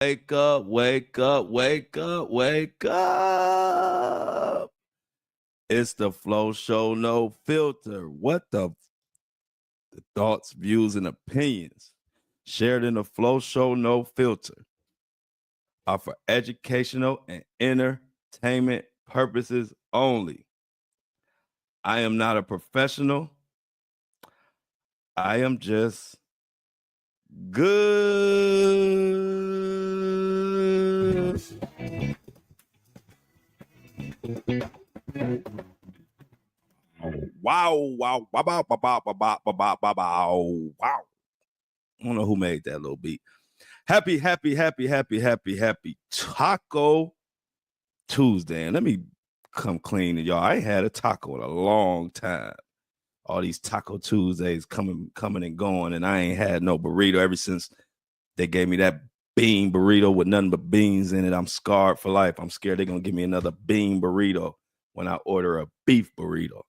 Wake up, wake up, wake up, wake up. It's the Flow Show, no filter. What the thoughts, views, and opinions shared in the Flow Show, no filter are for educational and entertainment purposes only. I am not a professional. I am just good. Wow. Wow. I don't know who made that little beat. Happy Taco Tuesday. And let me come clean to y'all. I ain't had a taco in a long time. All these Taco Tuesdays coming and going, and I ain't had no burrito ever since they gave me that bean burrito with nothing but beans in it. I'm scarred for life. I'm scared they're going to give me another bean burrito when I order a beef burrito.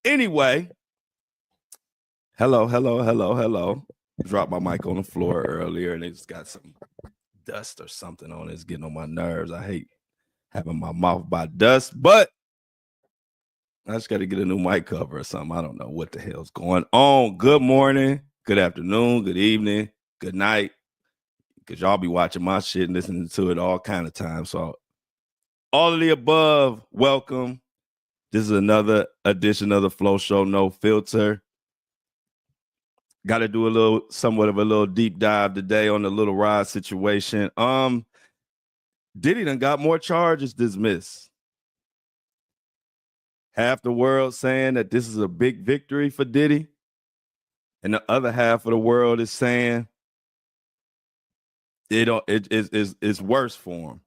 Anyway, hello. Dropped my mic on the floor earlier, and it just got some dust or something on it. It's getting on my nerves. I hate having my mouth by dust, but I just got to get a new mic cover or something. I don't know what the hell's going on. Good morning, good afternoon, good evening, good night, because y'all be watching my shit and listening to it all kind of time. So all of the above, welcome. This is another edition of the Flow Show, no filter. Got to do somewhat of a little deep dive today on the Little Rod situation. Diddy done got more charges dismissed. Half the world saying that this is a big victory for Diddy, and the other half of the world is saying it's worse for him.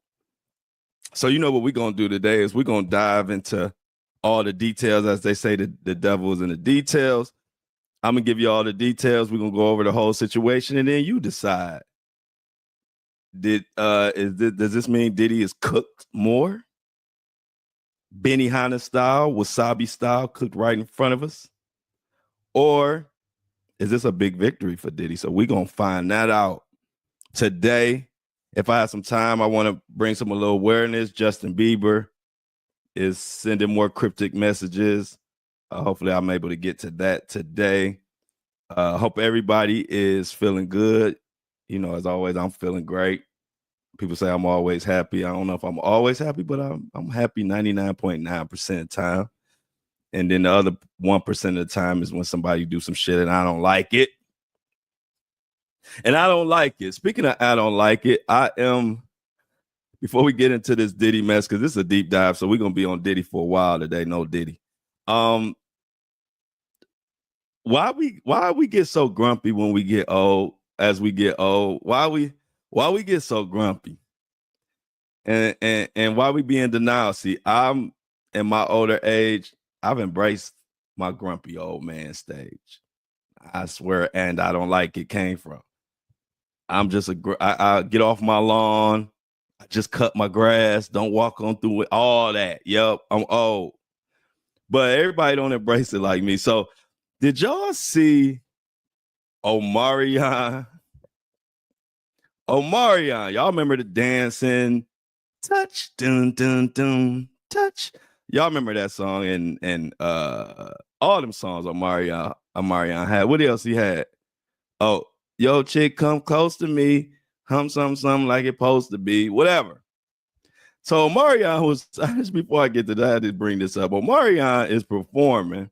So you know what we're gonna do today is we're gonna dive into all the details. As they say, the devil is in the details. I'm gonna give you all the details. We're gonna go over the whole situation, and then you decide. Does this mean Diddy is cooked more? Benihana style, wasabi style, cooked right in front of us? Or is this a big victory for Diddy? So we're going to find that out today. If I have some time, I want to bring some a little awareness. Justin Bieber is sending more cryptic messages. Hopefully I'm able to get to that today. Hope everybody is feeling good. You know, as always, I'm feeling great. People say I'm always happy. I don't know if I'm always happy, but I'm happy 99.9% of the time. And then the other 1% of the time is when somebody do some shit and I don't like it. And I don't like it. Speaking of I don't like it, before we get into this Diddy mess, because this is a deep dive, so we're going to be on Diddy for a while today. No Diddy. Why we get so grumpy when we get old, as we get old? Why we get so grumpy? And why we be in denial? See, I'm in my older age, I've embraced my grumpy old man stage. I swear, and I don't like it came from. I'm just I get off my lawn, I just cut my grass, don't walk on through it, all that. Yep, I'm old. But everybody don't embrace it like me. So did y'all see Omarion? Y'all remember the dancing touch, dun dun dun, touch. Y'all remember that song and all them songs Omarion had. What else he had? Oh, yo, chick, come close to me, hum something like it's supposed to be, whatever. So Omarion was, just before I get to that, I did bring this up. Omarion is performing,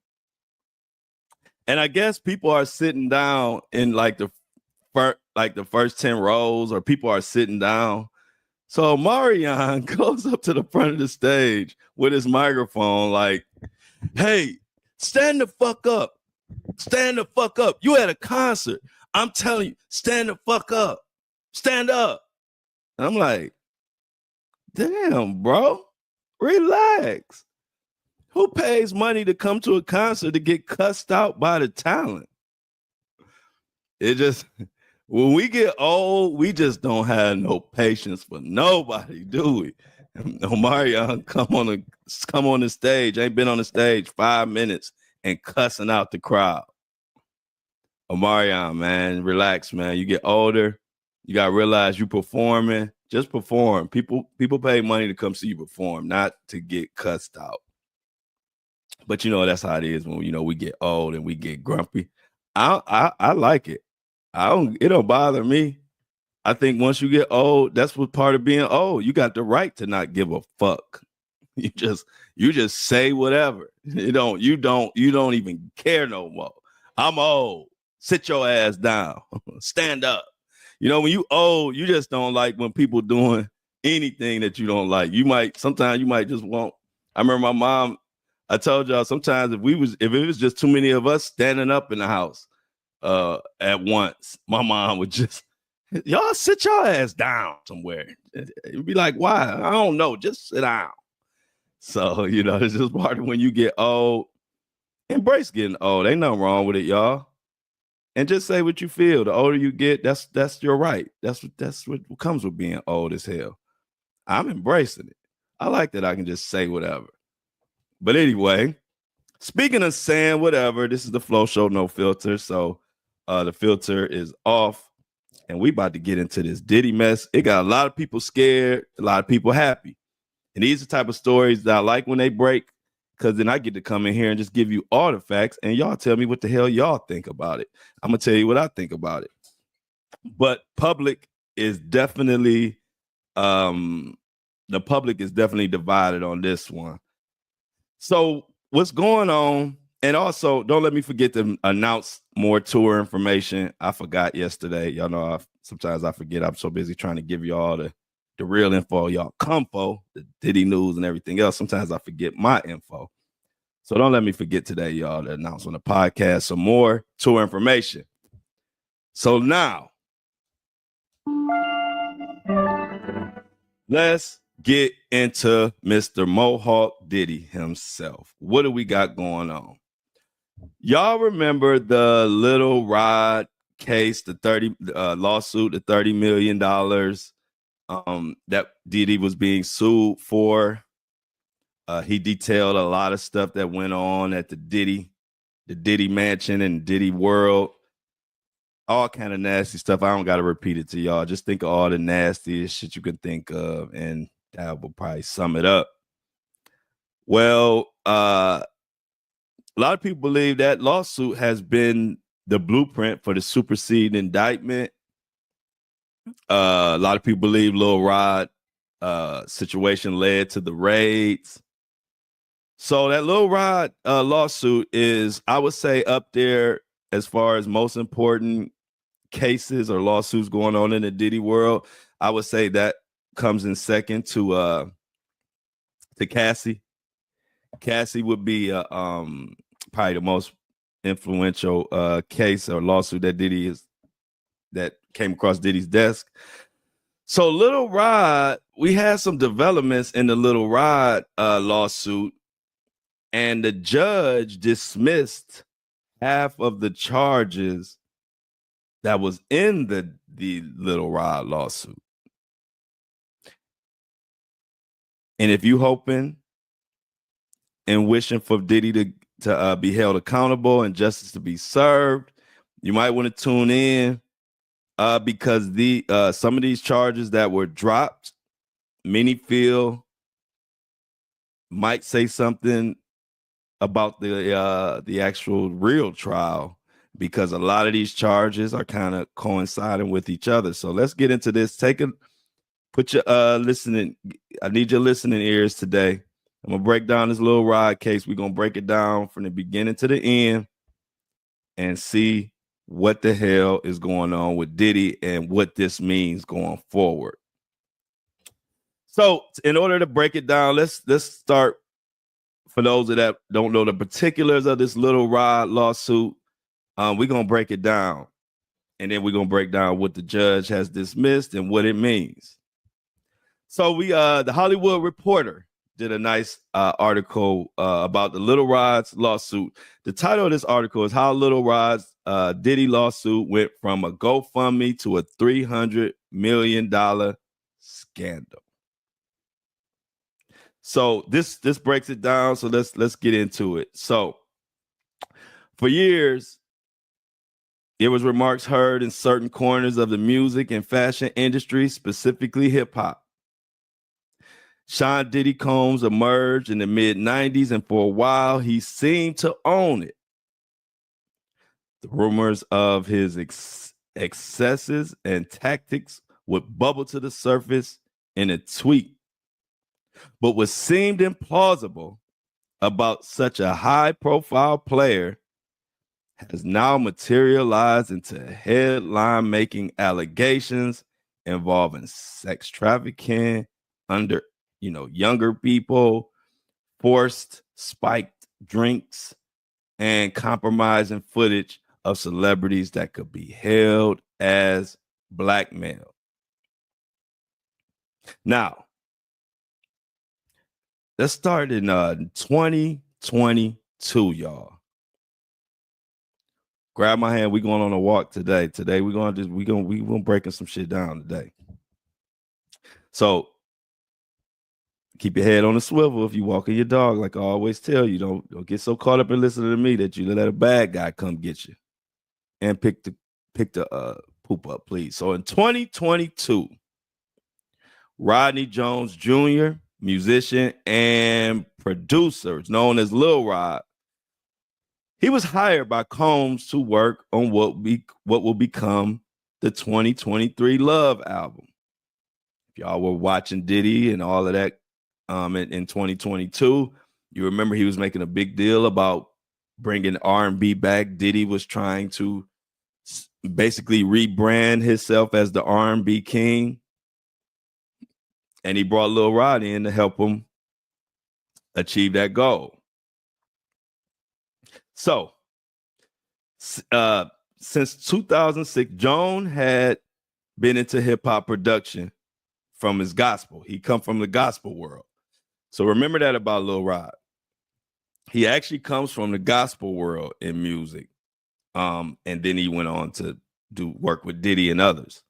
and I guess people are sitting down in like the first 10 rows, or people are sitting down. So Omarion goes up to the front of the stage with his microphone like, hey, stand the fuck up. Stand the fuck up. You at a concert. I'm telling you, stand the fuck up. Stand up. And I'm like, damn, bro, relax. Who pays money to come to a concert to get cussed out by the talent? It just... When we get old, we just don't have no patience for nobody, do we? Omarion come on the stage, ain't been on the stage 5 minutes and cussing out the crowd. Omarion, man, relax, man. You get older, You gotta realize you performing, just perform. People pay money to come see you perform, not to get cussed out. But that's how it is when we get old and we get grumpy. I like it. It don't bother me. I think once you get old, that's what part of being old. You got the right to not give a fuck. You just say whatever. You don't even care no more. I'm old. Sit your ass down. Stand up. When you old, you just don't like when people doing anything that you don't like. Sometimes you might just want. I remember my mom, I told y'all sometimes if it was just too many of us standing up in the house at once, my mom would just, y'all sit your ass down somewhere. It'd be like, why? I don't know. Just sit down. So, it's just part of when you get old. Embrace getting old. Ain't nothing wrong with it, y'all. And just say what you feel. The older you get, that's your right. That's what comes with being old as hell. I'm embracing it. I like that I can just say whatever. But anyway, speaking of saying whatever, this is the Flow Show, no filter. So the filter is off, and we about to get into this Diddy mess. It got a lot of people scared, a lot of people happy. And these are the type of stories that I like when they break, because then I get to come in here and just give you all the facts, and y'all tell me what the hell y'all think about it. I'm going to tell you what I think about it. But the public is definitely divided on this one. So what's going on? And also, don't let me forget to announce more tour information. I forgot yesterday. Y'all know sometimes I forget. I'm so busy trying to give you all the real info, y'all comfo, the Diddy news and everything else. Sometimes I forget my info. So don't let me forget today, y'all, to announce on the podcast some more tour information. So now, let's get into Mr. Mohawk Diddy himself. What do we got going on? Y'all remember the Little Rod case, the 30 lawsuit, the $30 million that Diddy was being sued for? He detailed a lot of stuff that went on at the Diddy mansion and Diddy world. All kind of nasty stuff. I don't got to repeat it to y'all. Just think of all the nastiest shit you can think of, and that will probably sum it up. Well, a lot of people believe that lawsuit has been the blueprint for the superseding indictment. A lot of people believe Lil Rod situation led to the raids. So that Lil Rod lawsuit is, I would say, up there as far as most important cases or lawsuits going on in the Diddy world. I would say that comes in second to Cassie. Cassie would be probably the most influential case or lawsuit that came across Diddy's desk. So Little Rod, we had some developments in the Little Rod lawsuit, and the judge dismissed half of the charges that was in the Little Rod lawsuit. And if you hoping and wishing for Diddy to be held accountable and justice to be served, you might want to tune in because some of these charges that were dropped, many feel might say something about the actual real trial, because a lot of these charges are kind of coinciding with each other. So let's get into this. Put your listening. I need your listening ears today. I'm gonna break down this Little Rod case. We're gonna break it down from the beginning to the end and see what the hell is going on with Diddy and what this means going forward. So in order to break it down, let's start. For those that don't know the particulars of this Little Rod lawsuit, we're going to break it down. And then we're going to break down what the judge has dismissed and what it means. So the Hollywood Reporter did a nice article about the Little Rod's lawsuit. The title of this article is How Little Rod's Diddy lawsuit went from a GoFundMe to a $300 million scandal. So this breaks it down. So let's get into it. So for years, It was remarks heard in certain corners of the music and fashion industry, specifically hip hop. Sean Diddy Combs emerged in the mid-90s, and for a while, he seemed to own it. The rumors of his excesses and tactics would bubble to the surface in a tweet. But what seemed implausible about such a high-profile player has now materialized into headline-making allegations involving sex trafficking under, younger people, forced spiked drinks, and compromising footage of celebrities that could be held as blackmail. Now, let's start in 2022, y'all. Grab my hand. We going on a walk today. Today we gonna breaking some shit down today. So keep your head on the swivel if you walking your dog. Like I always tell you, don't get so caught up in listening to me that you let a bad guy come get you and pick the poop up, please. So in 2022, Rodney Jones Jr., musician and producer, known as Lil Rod, he was hired by Combs to work on what will become the 2023 Love album. If y'all were watching Diddy and all of that in 2022, you remember he was making a big deal about bringing R&B back. Diddy was trying to basically rebrand himself as the R&B king. And he brought Lil Rod in to help him achieve that goal. So, since 2006, Jones had been into hip-hop production from his gospel. He come from the gospel world. So remember that about Lil Rod. He actually comes from the gospel world in music. And then he went on to do work with Diddy and others.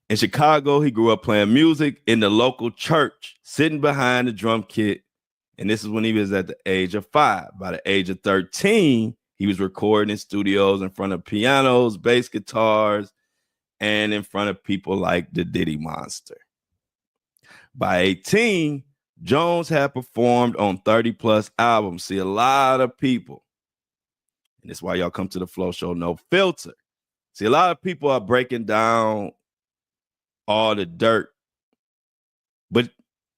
In Chicago, he grew up playing music in the local church, sitting behind the drum kit. And this is when he was at the age of 5. By the age of 13, he was recording in studios in front of pianos, bass guitars, and in front of people like the Diddy Monster. By 18, Jones had performed on 30 plus albums. See, a lot of people, and that's why y'all come to the Flow Show, no filter. See, a lot of people are breaking down all the dirt, but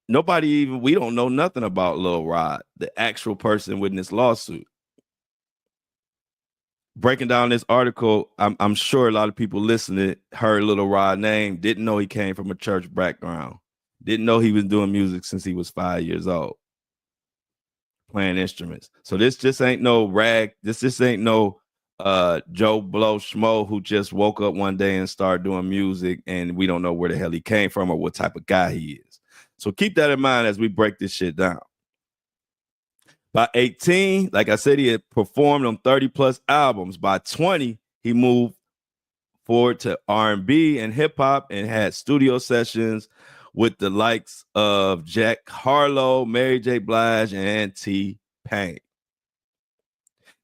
we don't know nothing about Lil Rod, the actual person with this lawsuit. Breaking down this article, I'm sure a lot of people listening heard Lil Rod name, didn't know he came from a church background, didn't know he was doing music since he was 5 years old, playing instruments. So this just ain't no rag. This just ain't no Joe Blow Schmo who just woke up one day and started doing music and we don't know where the hell he came from or what type of guy he is. So keep that in mind as we break this shit down. By 18, like I said, he had performed on 30 plus albums. By 20, he moved forward to R&B and hip hop and had studio sessions with the likes of Jack Harlow, Mary J. Blige, and T-Pain.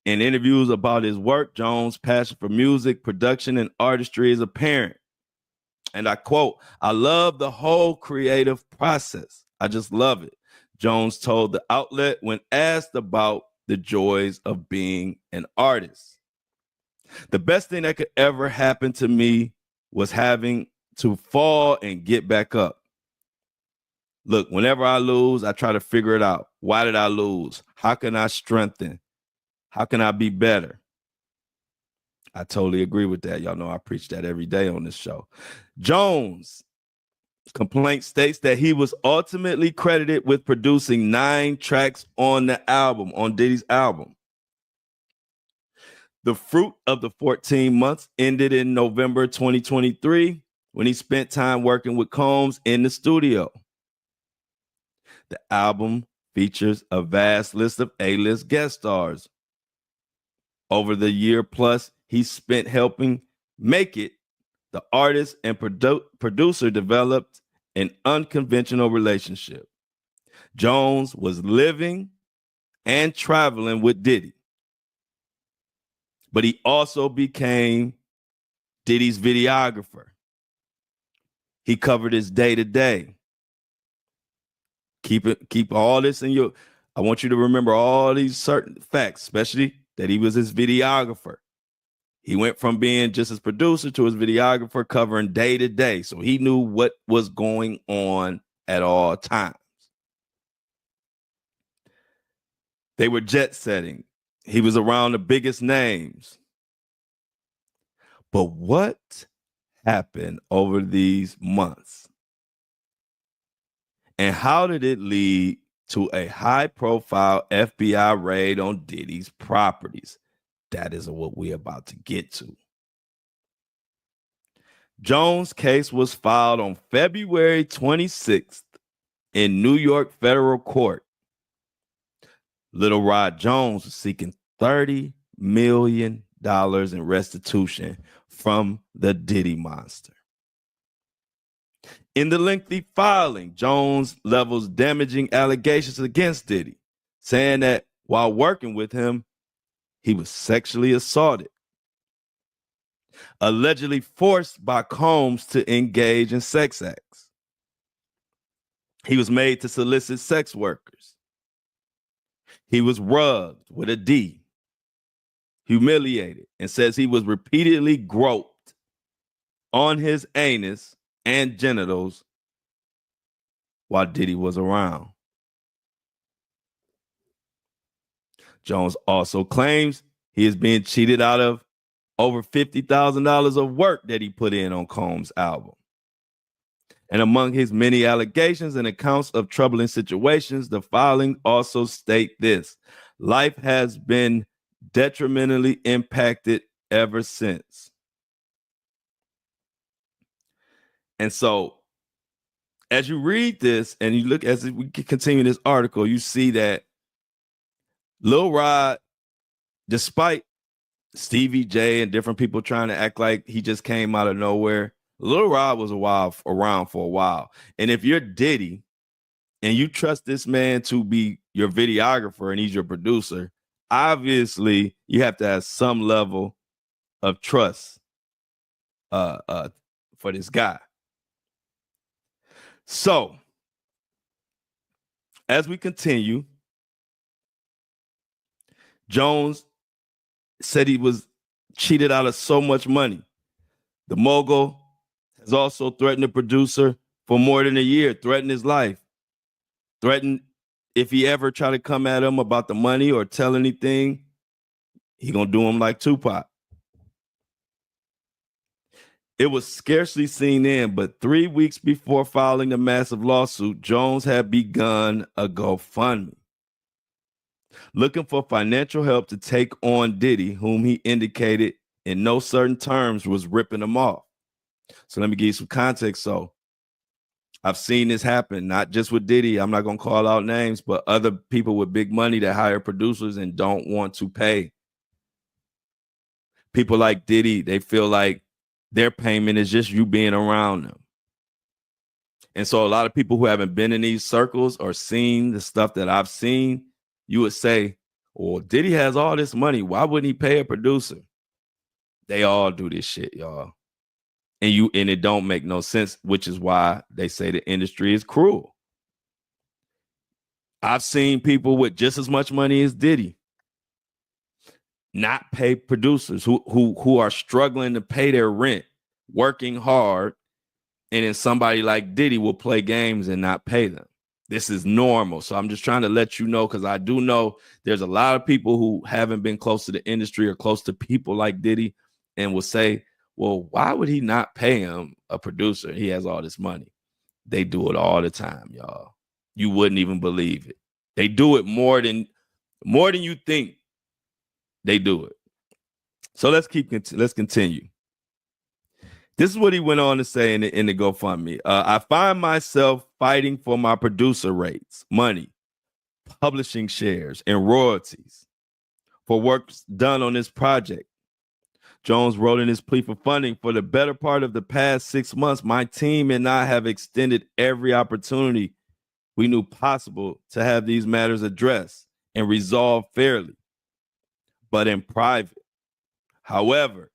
In interviews about his work, Jones' passion for music, production, and artistry is apparent. And I quote, "I love the whole creative process. I just love it," Jones told the outlet when asked about the joys of being an artist. "The best thing that could ever happen to me was having to fall and get back up. Look, whenever I lose, I try to figure it out. Why did I lose? How can I strengthen? How can I be better?" I totally agree with that. Y'all know I preach that every day on this show. Jones' complaint states that he was ultimately credited with producing 9 tracks on the album, on Diddy's album. The fruit of the 14 months ended in November 2023 when he spent time working with Combs in the studio. The album features a vast list of A-list guest stars. Over the year plus he spent helping make it, the artist and producer developed an unconventional relationship. Jones was living and traveling with Diddy, but he also became Diddy's videographer. He covered his day to day. Keep all this in your. I want you to remember all these certain facts, especially that he was his videographer. He went from being just his producer to his videographer, covering day to day. So he knew what was going on at all times. They were jet setting. He was around the biggest names. But what happened over these months? And how did it lead to a high-profile FBI raid on Diddy's properties? That is what we're about to get to. Jones' case was filed on February 26th in New York federal court. Little Rod Jones was seeking $30 million in restitution from the Diddy monster. In the lengthy filing, Jones levels damaging allegations against Diddy, saying that while working with him, he was sexually assaulted, allegedly forced by Combs to engage in sex acts. He was made to solicit sex workers. He was rubbed with a D, humiliated, and says he was repeatedly groped on his anus and genitals while Diddy was around. Jones also claims he is being cheated out of over $50,000 of work that he put in on Combs' album. And among his many allegations and accounts of troubling situations, the filing also state this: life has been detrimentally impacted ever since. And so, as you read this and you look, as we continue this article, you see that Lil Rod, despite Stevie J and different people trying to act like he just came out of nowhere, Lil Rod was around for a while. And if you're Diddy and you trust this man to be your videographer and he's your producer, obviously you have to have some level of trust for this guy. So, as we continue, Jones said he was cheated out of so much money. The mogul has also threatened the producer for more than a year, threatened his life, threatened if he ever try to come at him about the money or tell anything, he gonna do him like Tupac. It was scarcely seen in, but 3 weeks before filing the massive lawsuit, Jones had begun a GoFundMe, looking for financial help to take on Diddy, whom he indicated in no certain terms was ripping him off. So let me give you some context. So I've seen this happen, not just with Diddy. I'm not going to call out names, but other people with big money that hire producers and don't want to pay. People like Diddy, they feel like their payment is just you being around them. And so a lot of people who haven't been in these circles or seen the stuff that I've seen, you would say, well, Diddy has all this money. Why wouldn't he pay a producer? They all do this shit, y'all. And it don't make no sense, which is why they say the industry is cruel. I've seen people with just as much money as Diddy not pay producers who are struggling to pay their rent, working hard, and then somebody like Diddy will play games and not pay them. This is normal. So I'm just trying to let you know, because I do know there's a lot of people who haven't been close to the industry or close to people like Diddy and will say, well, why would he not pay him a producer? He has all this money. They do it all the time, y'all. You wouldn't even believe it. They do it more than you think. They do it. So let's continue. This is what he went on to say in the GoFundMe. I find myself fighting for my producer rates, money, publishing shares, and royalties for work done on this project. Jones wrote in his plea for funding. For the better part of the past 6 months, my team and I have extended every opportunity we knew possible to have these matters addressed and resolved fairly, but in private. However,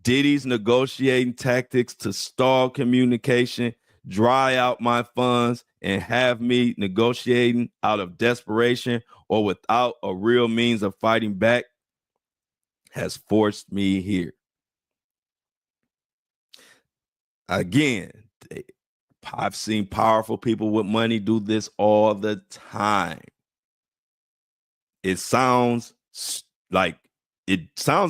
Diddy's negotiating tactics to stall communication, dry out my funds, and have me negotiating out of desperation or without a real means of fighting back has forced me here. Again, I've seen powerful people with money do this all the time. It sounds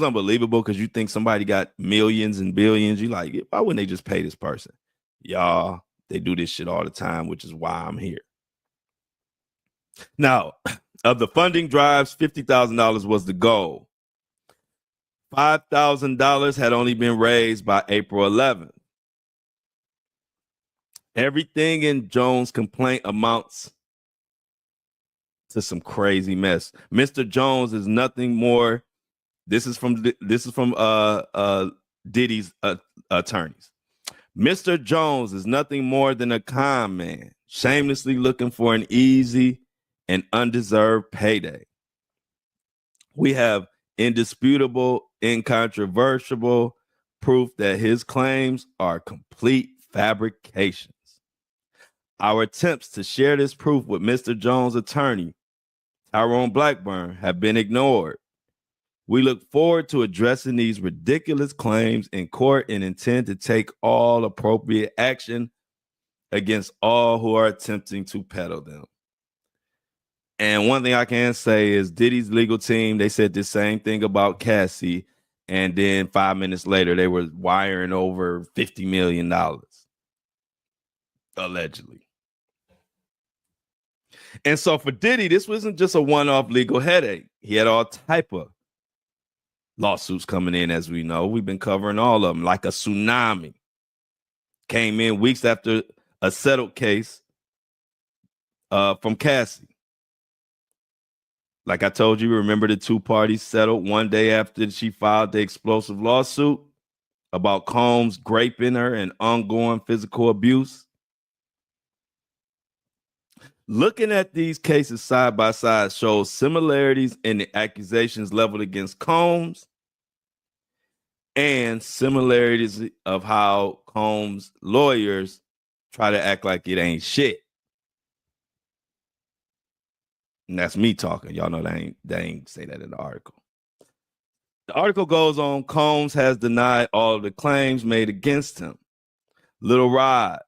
unbelievable because you think somebody got millions and billions. You like, why wouldn't they just pay this person? Y'all, they do this shit all the time, which is why I'm here. Now, of the funding drives, $50,000 was the goal. $5,000 had only been raised by April 11th. Everything in Jones' complaint amounts to some crazy mess. Mr. Jones is nothing more. This is from Diddy's attorneys. Mr. Jones is nothing more than a con man, shamelessly looking for an easy and undeserved payday. We have indisputable, incontrovertible proof that his claims are complete fabrications. Our attempts to share this proof with Mr. Jones' attorney, Tyrone Blackburn, have been ignored. We look forward to addressing these ridiculous claims in court and intend to take all appropriate action against all who are attempting to peddle them. And one thing I can say is Diddy's legal team, they said the same thing about Cassie, and then 5 minutes later, they were wiring over $50 million, allegedly. And so for Diddy, this wasn't just a one-off legal headache. He had all type of lawsuits coming in, as we know. We've been covering all of them, like a tsunami. Came in weeks after a settled case from Cassie. Like I told you, remember the two parties settled one day after she filed the explosive lawsuit about Combs raping her and ongoing physical abuse? Looking at these cases side by side shows similarities in the accusations leveled against Combs and similarities of how Combs' lawyers try to act like it ain't shit. And that's me talking. Y'all know they ain't say that in the article. The article goes on, Combs has denied all of the claims made against him. Lil Rod,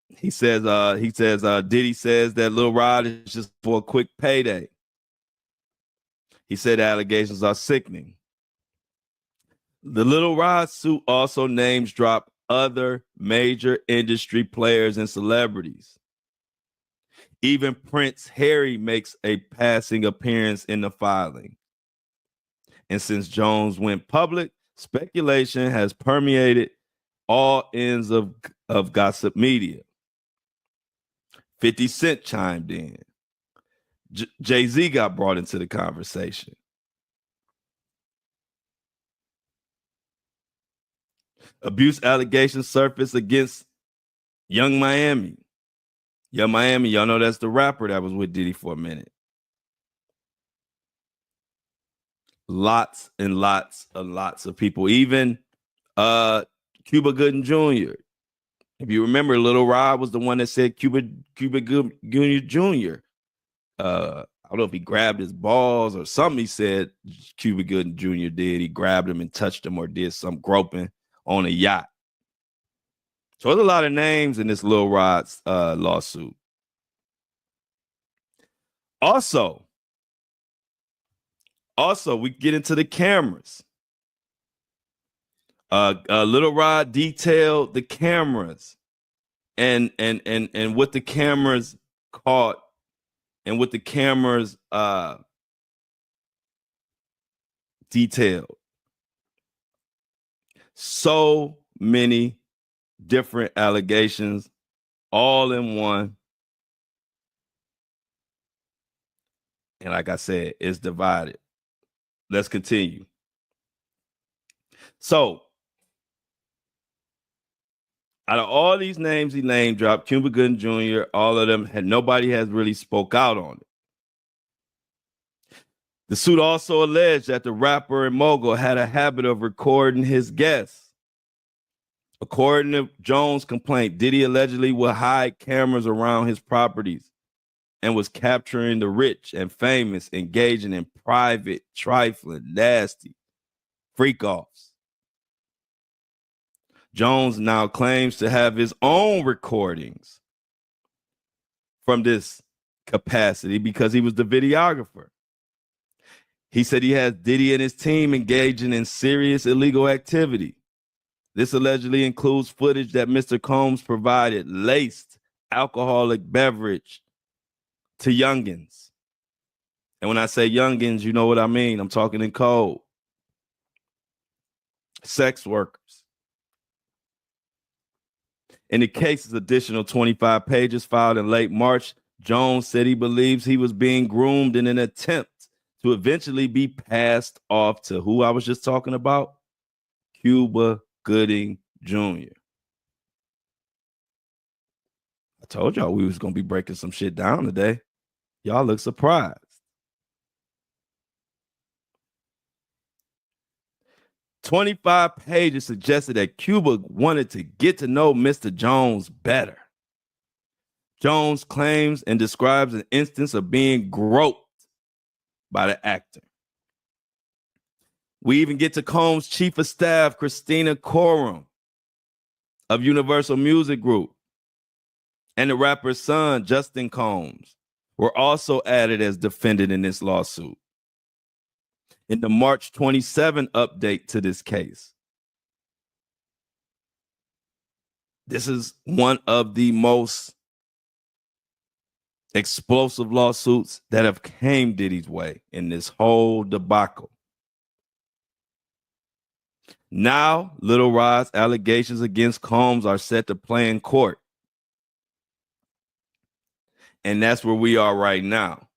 he says Diddy says that Lil Rod is just for a quick payday. He said the allegations are sickening. The Lil Rod suit also names drop other major industry players and celebrities. Even Prince Harry makes a passing appearance in the filing. And since Jones went public, speculation has permeated all ends of gossip media. 50 Cent chimed in. Jay-Z got brought into the conversation. Abuse allegations surfaced against Young Miami. Young Miami, y'all know that's the rapper that was with Diddy for a minute. Lots and lots of people. Even Cuba Gooding Jr. If you remember, Lil Rod was the one that said Cuba Gooding Jr. I don't know if he grabbed his balls or something. He said Cuba Gooding Jr. did. He grabbed him and touched him or did some groping on a yacht. So there's a lot of names in this Lil Rod's lawsuit. Also, we get into the cameras. Lil Rod detailed the cameras and what the cameras caught and what the cameras detailed. So many different allegations all in one. And like I said, it's divided. Let's continue. So, out of all these names he name dropped, Cuba Gooding Jr., all of them nobody has really spoke out on it. The suit also alleged that the rapper and mogul had a habit of recording his guests. According to Jones' complaint, Diddy allegedly would hide cameras around his properties and was capturing the rich and famous engaging in private, trifling, nasty freak-offs. Jones now claims to have his own recordings from this capacity because he was the videographer. He said he has Diddy and his team engaging in serious illegal activity. This allegedly includes footage that Mr. Combs provided laced alcoholic beverage to youngins. And when I say youngins, you know what I mean. I'm talking in code. Sex workers. In the case's additional 25 pages filed in late March, Jones said he believes he was being groomed in an attempt to eventually be passed off to who I was just talking about, Cuba Gooding Jr. I told y'all we was going to be breaking some shit down today. Y'all look surprised. "25 pages suggested that Cuba wanted to get to know Mr. Jones better. Jones claims and describes an instance of being groped by the actor. We even get to Combs' chief of staff, Christina Coram of Universal Music Group, and the rapper's son, Justin Combs, were also added as defendant in this lawsuit. In the March 27 update to this case, this is one of the most explosive lawsuits that have came Diddy's way in this whole debacle. Now, Lil Rod's allegations against Combs are set to play in court. And that's where we are right now.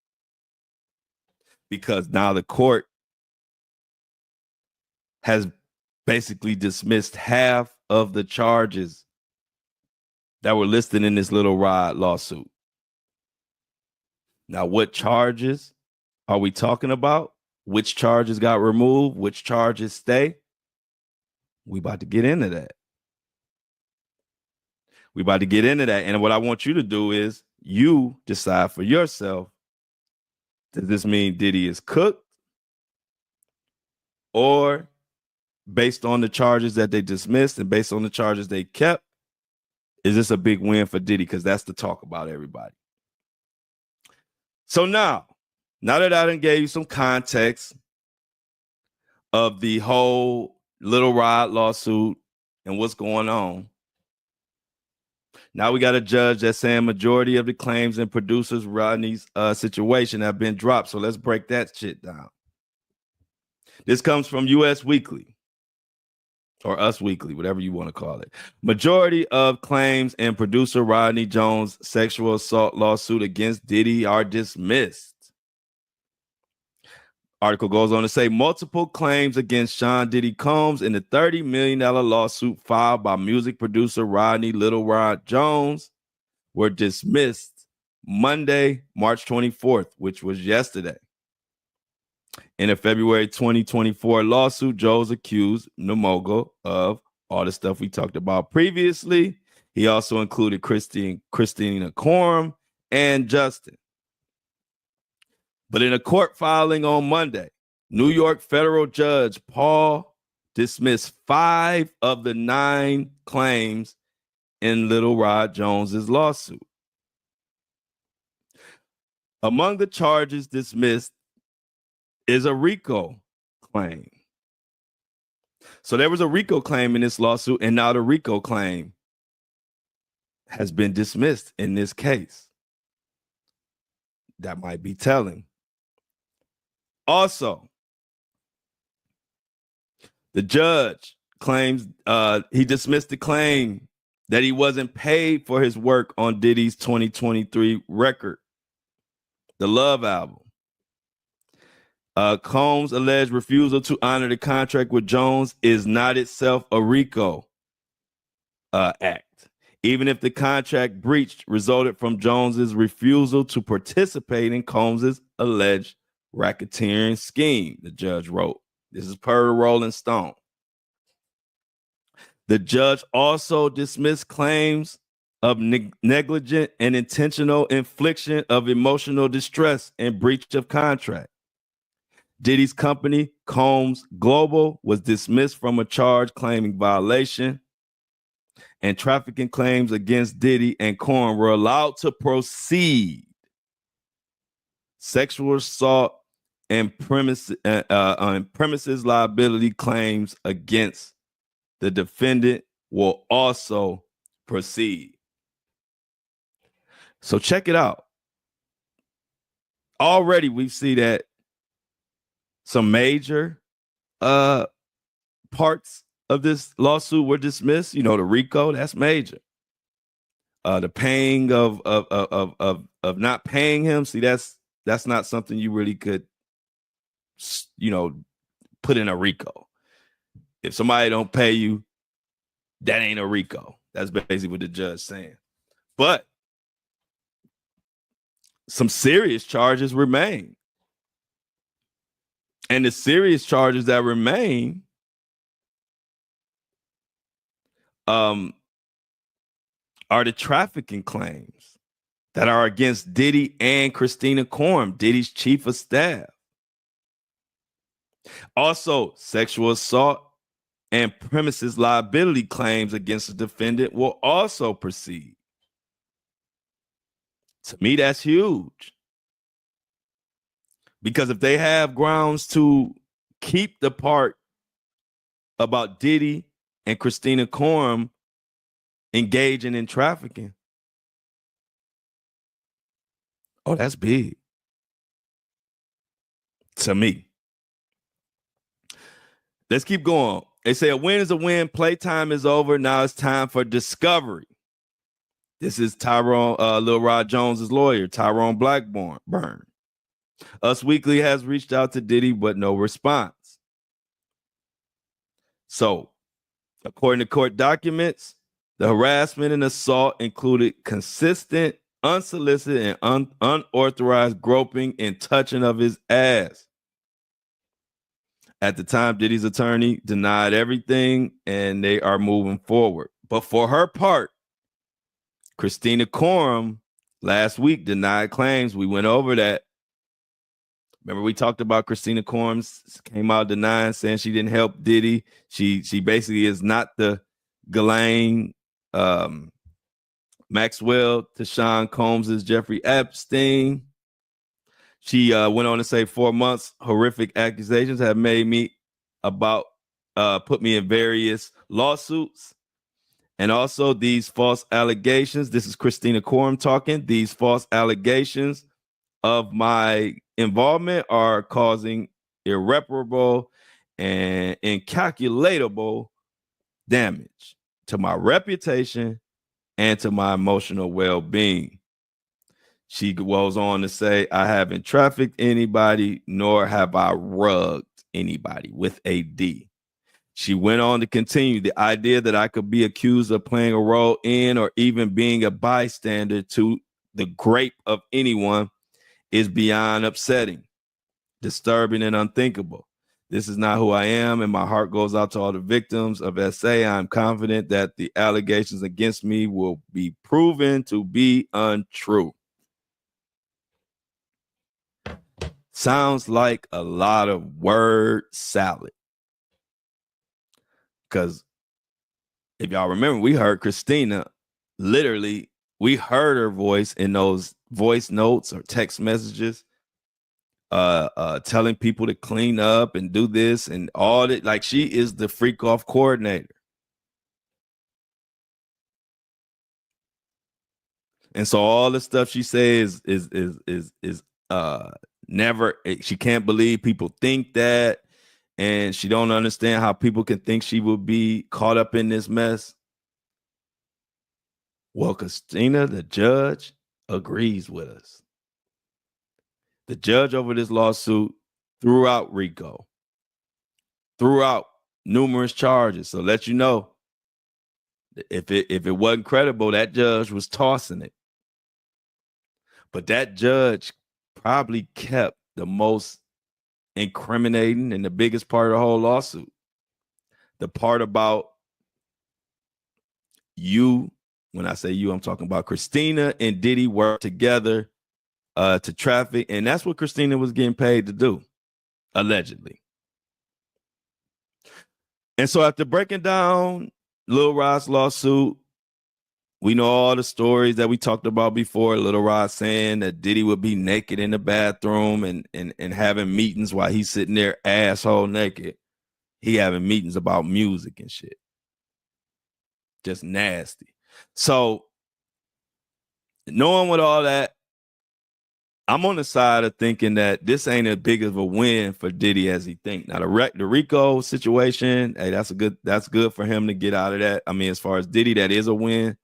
Because now the court has basically dismissed half of the charges that were listed in this Lil Rod lawsuit. Now, what charges are we talking about? Which charges got removed? Which charges stay? We about to get into that. And what I want you to do is you decide for yourself, does this mean Diddy is cooked? Or based on the charges that they dismissed and based on the charges they kept, is this a big win for Diddy? Because that's the talk about everybody. So now that I done gave you some context of the whole Lil Rod lawsuit and what's going on, now we got a judge that's saying majority of the claims in producers Rodney's situation have been dropped. So let's break that shit down. This comes from US Weekly or Us Weekly, whatever you want to call it. Majority of claims in producer Rodney Jones' sexual assault lawsuit against Diddy are dismissed. Article goes on to say multiple claims against Sean Diddy Combs in the $30 million lawsuit filed by music producer Rodney Lil Rod Jones were dismissed Monday, March 24th, which was yesterday. In a February 2024 lawsuit, Jones accused Namogo of all the stuff we talked about previously. He also included Christina Coram and Justin. But in a court filing on Monday, New York federal judge Paul dismissed 5 of the 9 claims in Lil Rod Jones's lawsuit. Among the charges dismissed is a RICO claim. So there was a RICO claim in this lawsuit, and now the RICO claim has been dismissed in this case. That might be telling. Also, the judge claims he dismissed the claim that he wasn't paid for his work on Diddy's 2023 record, the Love album. Combs' alleged refusal to honor the contract with Jones is not itself a RICO act, even if the contract breached resulted from Jones's refusal to participate in Combs' alleged racketeering scheme, the judge wrote. This is per Rolling Stone. The judge also dismissed claims of negligent and intentional infliction of emotional distress and breach of contract. Diddy's company, Combs Global, was dismissed from a charge claiming violation, and trafficking claims against Diddy and Korn were allowed to proceed. Sexual assault and premises liability claims against the defendant will also proceed. So check it out. Already we see that some major parts of this lawsuit were dismissed. You know, the RICO, that's major. The paying of not paying him. See, that's not something you really could, you know, put in a RICO. If somebody don't pay you, that ain't a RICO. That's basically what the judge saying. But some serious charges remain. And the serious charges that remain are the trafficking claims that are against Diddy and Christina Korn, Diddy's chief of staff. Also, sexual assault and premises liability claims against the defendant will also proceed. To me, that's huge. Because if they have grounds to keep the part about Diddy and Christina Korn engaging in trafficking, oh, that's big. To me. Let's keep going. They say a win is a win. Playtime is over. Now it's time for discovery. This is Tyrone, Lil Rod Jones's lawyer, Tyrone Blackburn. Us Weekly has reached out to Diddy, but no response. So, according to court documents, the harassment and assault included consistent, unsolicited, and unauthorized groping and touching of his ass. At the time, Diddy's attorney denied everything, and they are moving forward. But for her part, Christina Korn last week denied claims. We went over that. Remember, we talked about Christina Korn came out denying, saying she didn't help Diddy. She basically is not the Ghislaine Maxwell to Sean Combs' Jeffrey Epstein. She went on to say 4 months, horrific accusations have made me put me in various lawsuits. And also these false allegations, this is Christina Korn talking, these false allegations of my involvement are causing irreparable and incalculable damage to my reputation and to my emotional well-being. She goes on to say, I haven't trafficked anybody, nor have I rugged anybody, with a D. She went on to continue, the idea that I could be accused of playing a role in or even being a bystander to the grape of anyone is beyond upsetting, disturbing, and unthinkable. This is not who I am, and my heart goes out to all the victims of SA. I'm confident that the allegations against me will be proven to be untrue. Sounds like a lot of word salad. Because if y'all remember, we heard Christina, literally, we heard her voice in those voice notes or text messages, telling people to clean up and do this and all that. Like, she is the freak off coordinator. And so all the stuff she says is never, she can't believe people think that. And she don't understand how people can think she will be caught up in this mess. Well, Christina, the judge, agrees with us. The judge over this lawsuit threw out RICO, threw out numerous charges. So let you know, if it wasn't credible, that judge was tossing it. But that judge probably kept the most incriminating and the biggest part of the whole lawsuit. The part about you, when I say you, I'm talking about Christina and Diddy work together to traffic, and that's what Christina was getting paid to do, allegedly. And so after breaking down Lil Rod's lawsuit, we know all the stories that we talked about before. Lil Rod saying that Diddy would be naked in the bathroom and having meetings while he's sitting there asshole naked. He having meetings about music and shit. Just nasty. So knowing with all that, I'm on the side of thinking that this ain't as big of a win for Diddy as he think. Now the Rico situation, hey, that's good for him to get out of that. I mean, as far as Diddy, that is a win.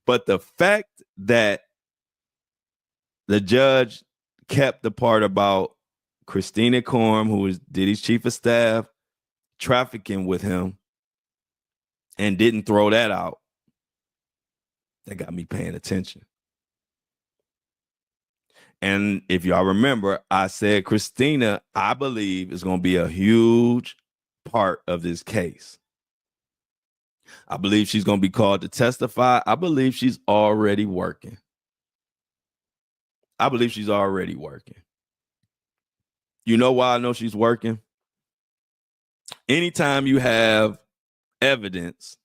But the fact that the judge kept the part about Christina Korm, who is Diddy's chief of staff, trafficking with him, and didn't throw that out, that got me paying attention. And if y'all remember, I said Christina, I believe, is going to be a huge part of this case. I believe she's going to be called to testify. I believe she's already working. You know why I know she's working? Anytime you have evidence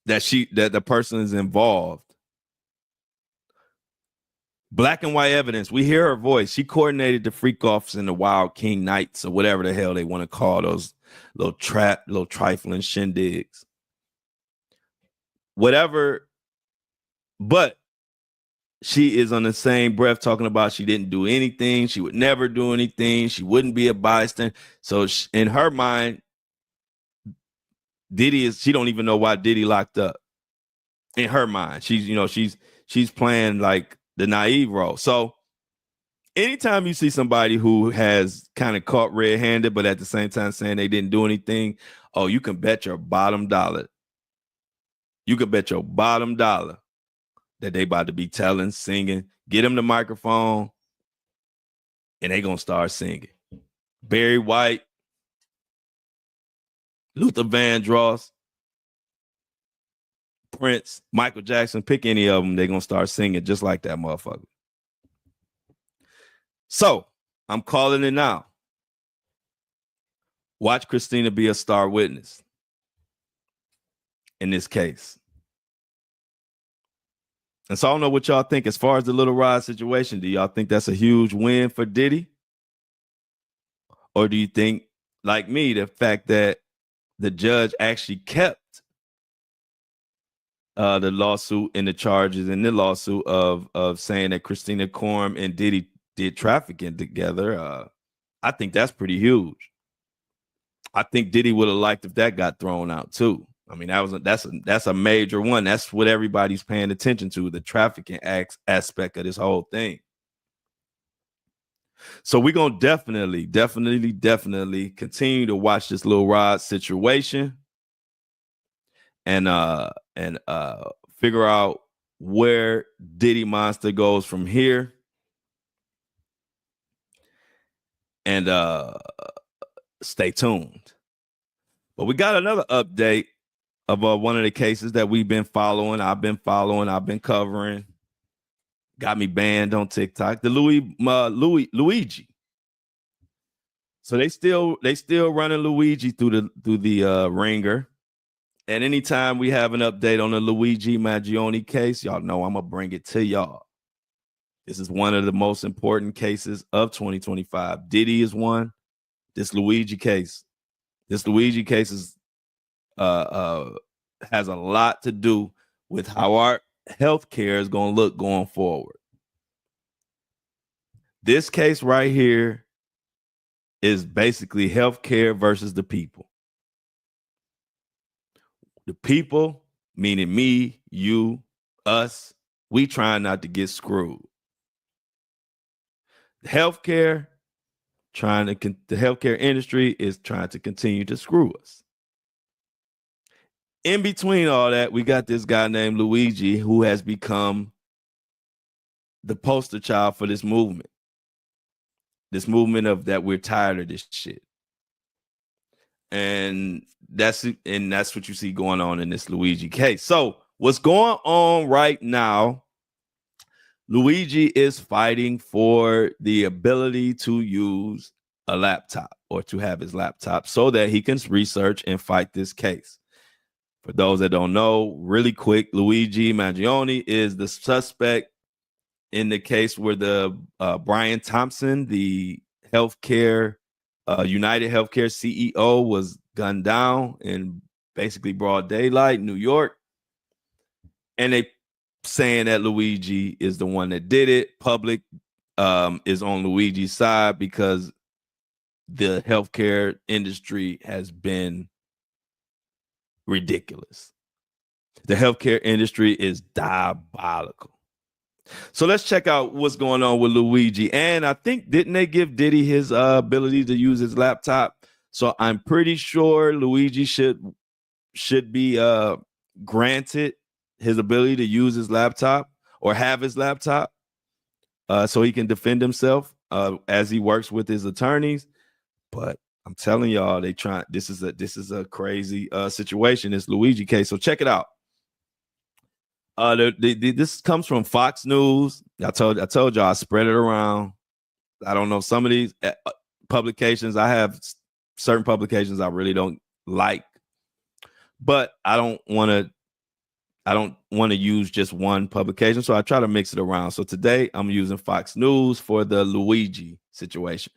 that the person is involved, black and white evidence, we hear her voice. She coordinated the freak offs and the Wild King Nights or whatever the hell they want to call those little trifling shindigs. Whatever. But she is on the same breath talking about she didn't do anything. She would never do anything. She wouldn't be a bystander. So in her mind, she don't even know why Diddy locked up. In her mind, she's playing like the naive role. So anytime you see somebody who has kind of caught red-handed, but at the same time saying they didn't do anything, oh, you can bet your bottom dollar. You can bet your bottom dollar that they about to be telling, singing, get them the microphone, and they gonna start singing. Barry White, Luther Vandross, Prince, Michael Jackson, pick any of them, they're gonna start singing just like that motherfucker. So I'm calling it now. Watch Christina be a star witness in this case. And so I don't know what y'all think as far as the Lil Rod situation. Do y'all think that's a huge win for Diddy? Or do you think, like me, the fact that the judge actually kept the lawsuit and the charges in the lawsuit of saying that Christina Korm and Diddy did trafficking together, I think that's pretty huge. I think Diddy would have liked if that got thrown out too. I mean, that's a major one. That's what everybody's paying attention to, the trafficking aspect of this whole thing. So we're gonna definitely continue to watch this Lil Rod situation and figure out where Diddy Monster goes from here. And stay tuned. But we got another update of one of the cases that we've been following. I've been covering. Got me banned on TikTok. The Luigi. So they still running Luigi through the ringer. And anytime we have an update on the Luigi Maggioni case, y'all know I'm gonna bring it to y'all. This is one of the most important cases of 2025. Diddy is one. This Luigi case is has a lot to do with how our healthcare is going to look going forward. This case right here is basically healthcare versus the people. The people, meaning me, you, us, we trying not to get screwed. The healthcare industry is trying to continue to screw us. In between all that, we got this guy named Luigi who has become the poster child for this movement. this movement of that we're tired of this shit. And that's what you see going on in this Luigi case. So what's going on right now, Luigi is fighting for the ability to use a laptop or to have his laptop so that he can research and fight this case. For those that don't know, really quick, Luigi Mangione is the suspect in the case where the Brian Thompson, the healthcare United Healthcare CEO, was gunned down in basically broad daylight, New York. And they saying that Luigi is the one that did it. Public is on Luigi's side because the healthcare industry has been ridiculous. The healthcare industry is diabolical. So let's check out what's going on with Luigi. And I think, didn't they give Diddy his ability to use his laptop? So I'm pretty sure Luigi should be granted his ability to use his laptop or have his laptop so he can defend himself as he works with his attorneys. But I'm telling y'all, this is a crazy situation, this Luigi case. So check it out. This comes from Fox News. I told y'all I spread it around. I don't know, some of these publications, I have certain publications I really don't like, but I don't want to use just one publication, so I try to mix it around. So today I'm using Fox News for the Luigi situation.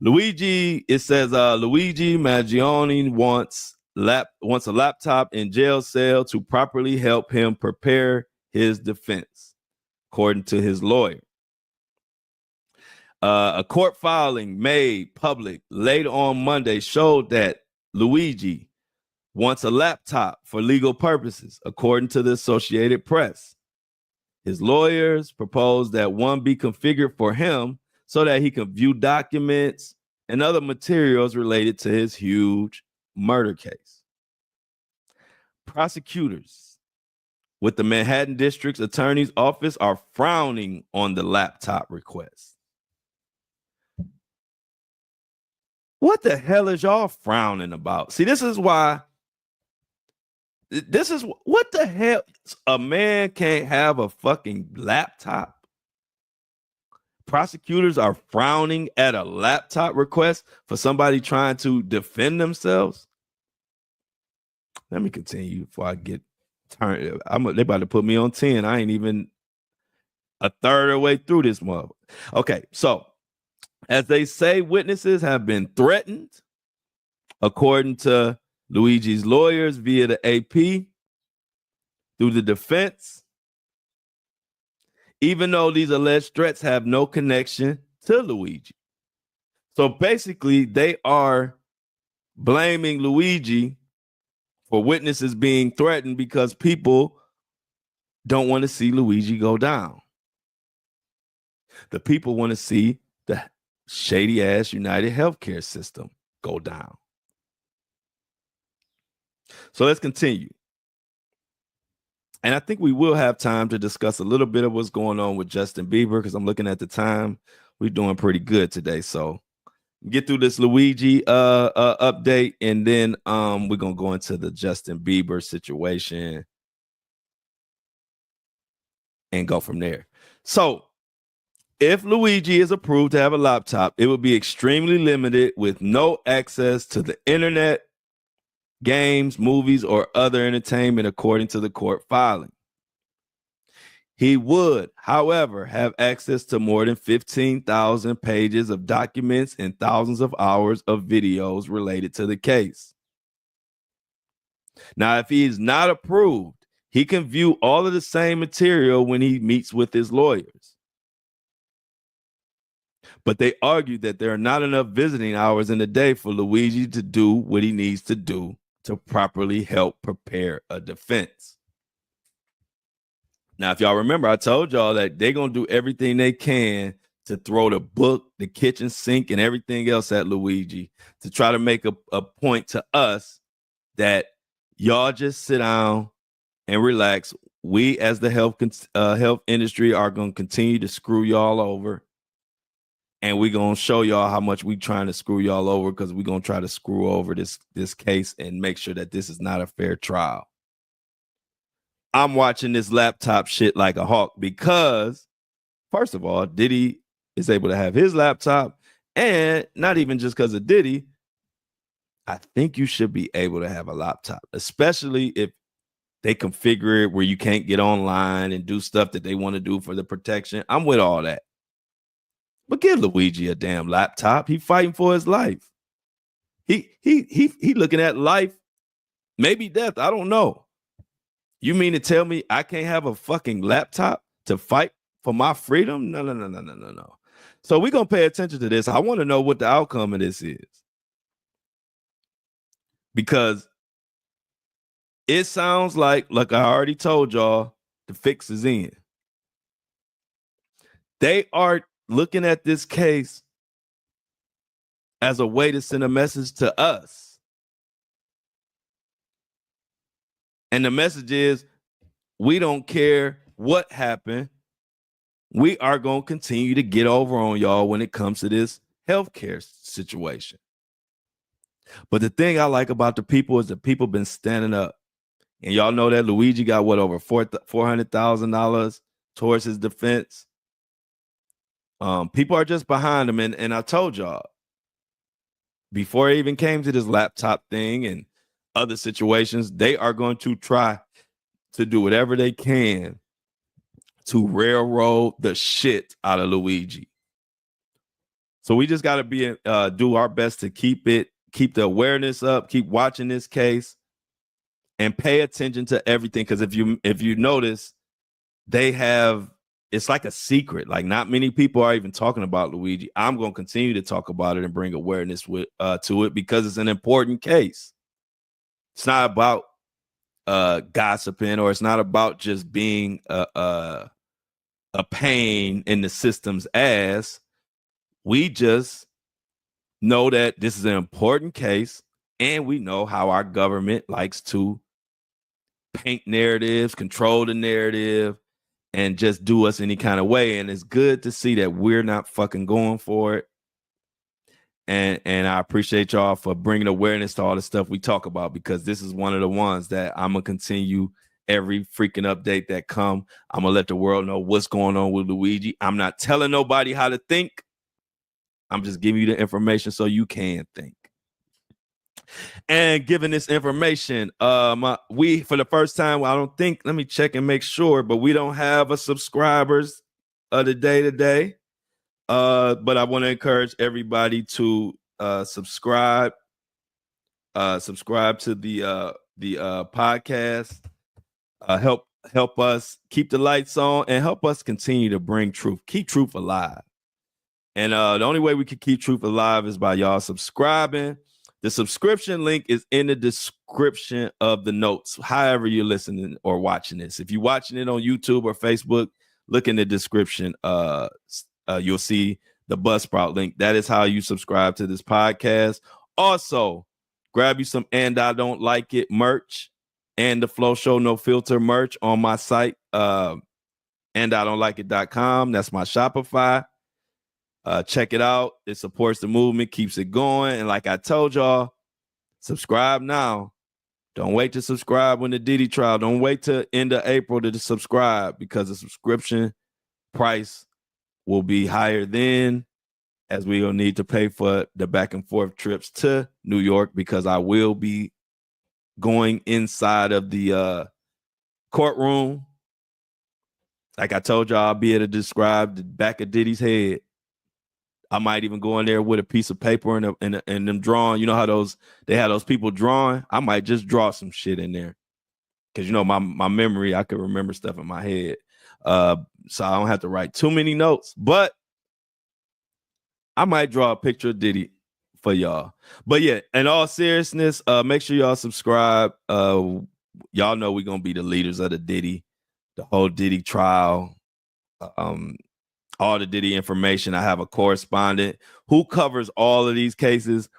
It says Luigi Mangione wants a laptop in jail cell to properly help him prepare his defense, according to his lawyer. A court filing made public late on Monday showed that Luigi wants a laptop for legal purposes, according to the Associated Press. His lawyers proposed that one be configured for him so that he can view documents and other materials related to his huge murder case. Prosecutors with the Manhattan District Attorney's Office are frowning on the laptop request. What the hell is y'all frowning about? See, this is what the hell? A man can't have a fucking laptop. Prosecutors are frowning at a laptop request for somebody trying to defend themselves. Let me continue before I get turned. They about to put me on 10. I ain't even a third of the way through this month. Okay, so as they say, witnesses have been threatened, according to Luigi's lawyers via the AP, through the defense, even though these alleged threats have no connection to Luigi. So basically, they are blaming Luigi for witnesses being threatened because people don't want to see Luigi go down. The people want to see the shady ass United Healthcare system go down. So let's continue. And I think we will have time to discuss a little bit of what's going on with Justin Bieber, because I'm looking at the time. We're doing pretty good today. So get through this Luigi update, and then we're going to go into the Justin Bieber situation and go from there. So if Luigi is approved to have a laptop, it will be extremely limited with no access to the internet, games, movies, or other entertainment, according to the court filing. He would, however, have access to more than 15,000 pages of documents and thousands of hours of videos related to the case. Now, if he is not approved, he can view all of the same material when he meets with his lawyers. But they argue that there are not enough visiting hours in the day for Luigi to do what he needs to do to properly help prepare a defense. Now, if y'all remember, I told y'all that they're going to do everything they can to throw the book, the kitchen sink, and everything else at Luigi to try to make a point to us that y'all just sit down and relax. We, as the health industry, are going to continue to screw y'all over and we're gonna show y'all how much we trying to screw y'all over, because we're gonna try to screw over this case and make sure that this is not a fair trial. I'm watching this laptop shit like a hawk because, first of all, Diddy is able to have his laptop, and not even just because of Diddy. I think you should be able to have a laptop, especially if they configure it where you can't get online and do stuff that they want to do for the protection. I'm with all that. But give Luigi a damn laptop. He fighting for his life. He looking at life, maybe death. I don't know. You mean to tell me I can't have a fucking laptop to fight for my freedom? No. So we're gonna pay attention to this. I want to know what the outcome of this is. Because it sounds like I already told y'all, the fix is in. They are looking at this case as a way to send a message to us. And the message is, we don't care what happened. We are going to continue to get over on y'all when it comes to this healthcare situation. But the thing I like about the people is the people been standing up. And y'all know that Luigi got what, over $400,000 towards his defense. People are just behind him. And I told y'all, before it even came to this laptop thing and other situations, they are going to try to do whatever they can to railroad the shit out of Luigi. So we just got to do our best to keep the awareness up, keep watching this case, and pay attention to everything. Because if you notice, it's like a secret. Like, not many people are even talking about Luigi. I'm going to continue to talk about it and bring awareness to it, because it's an important case. It's not about gossiping, or it's not about just being a pain in the system's ass. We just know that this is an important case, and we know how our government likes to paint narratives, control the narrative, and just do us any kind of way. And it's good to see that we're not fucking going for it. And I appreciate y'all for bringing awareness to all the stuff we talk about, because this is one of the ones that I'm going to continue every freaking update that come. I'm going to let the world know what's going on with Luigi. I'm not telling nobody how to think. I'm just giving you the information so you can think. And given this information, we, for the first time, well, I don't think, let me check and make sure, but we don't have a subscribers of the day today. But I want to encourage everybody to subscribe to the podcast. Help us keep the lights on, and help us continue to bring truth, keep truth alive. And the only way we can keep truth alive is by y'all subscribing. The subscription link is in the description of the notes, however you're listening or watching this. If you're watching it on YouTube or Facebook, look in the description. You'll see the Buzzsprout link. That is how you subscribe to this podcast. Also, grab you some And I Don't Like It merch and the Flow Show No Filter merch on my site, andidon'tlikeit.com. That's my Shopify. Check it out. It supports the movement, keeps it going. And like I told y'all, subscribe now. Don't wait to subscribe when the Diddy trial. Don't wait till end of April to subscribe, because the subscription price will be higher then, as we will need to pay for the back and forth trips to New York, because I will be going inside of the courtroom. Like I told y'all, I'll be able to describe the back of Diddy's head. I might even go in there with a piece of paper and them drawing. You know how they have those people drawing? I might just draw some shit in there, because, you know, my memory, I could remember stuff in my head. So I don't have to write too many notes, but I might draw a picture of Diddy for y'all. But yeah, in all seriousness, make sure y'all subscribe. Y'all know we're going to be the leaders of the whole Diddy trial. All the Diddy information. I have a correspondent who covers all of these cases,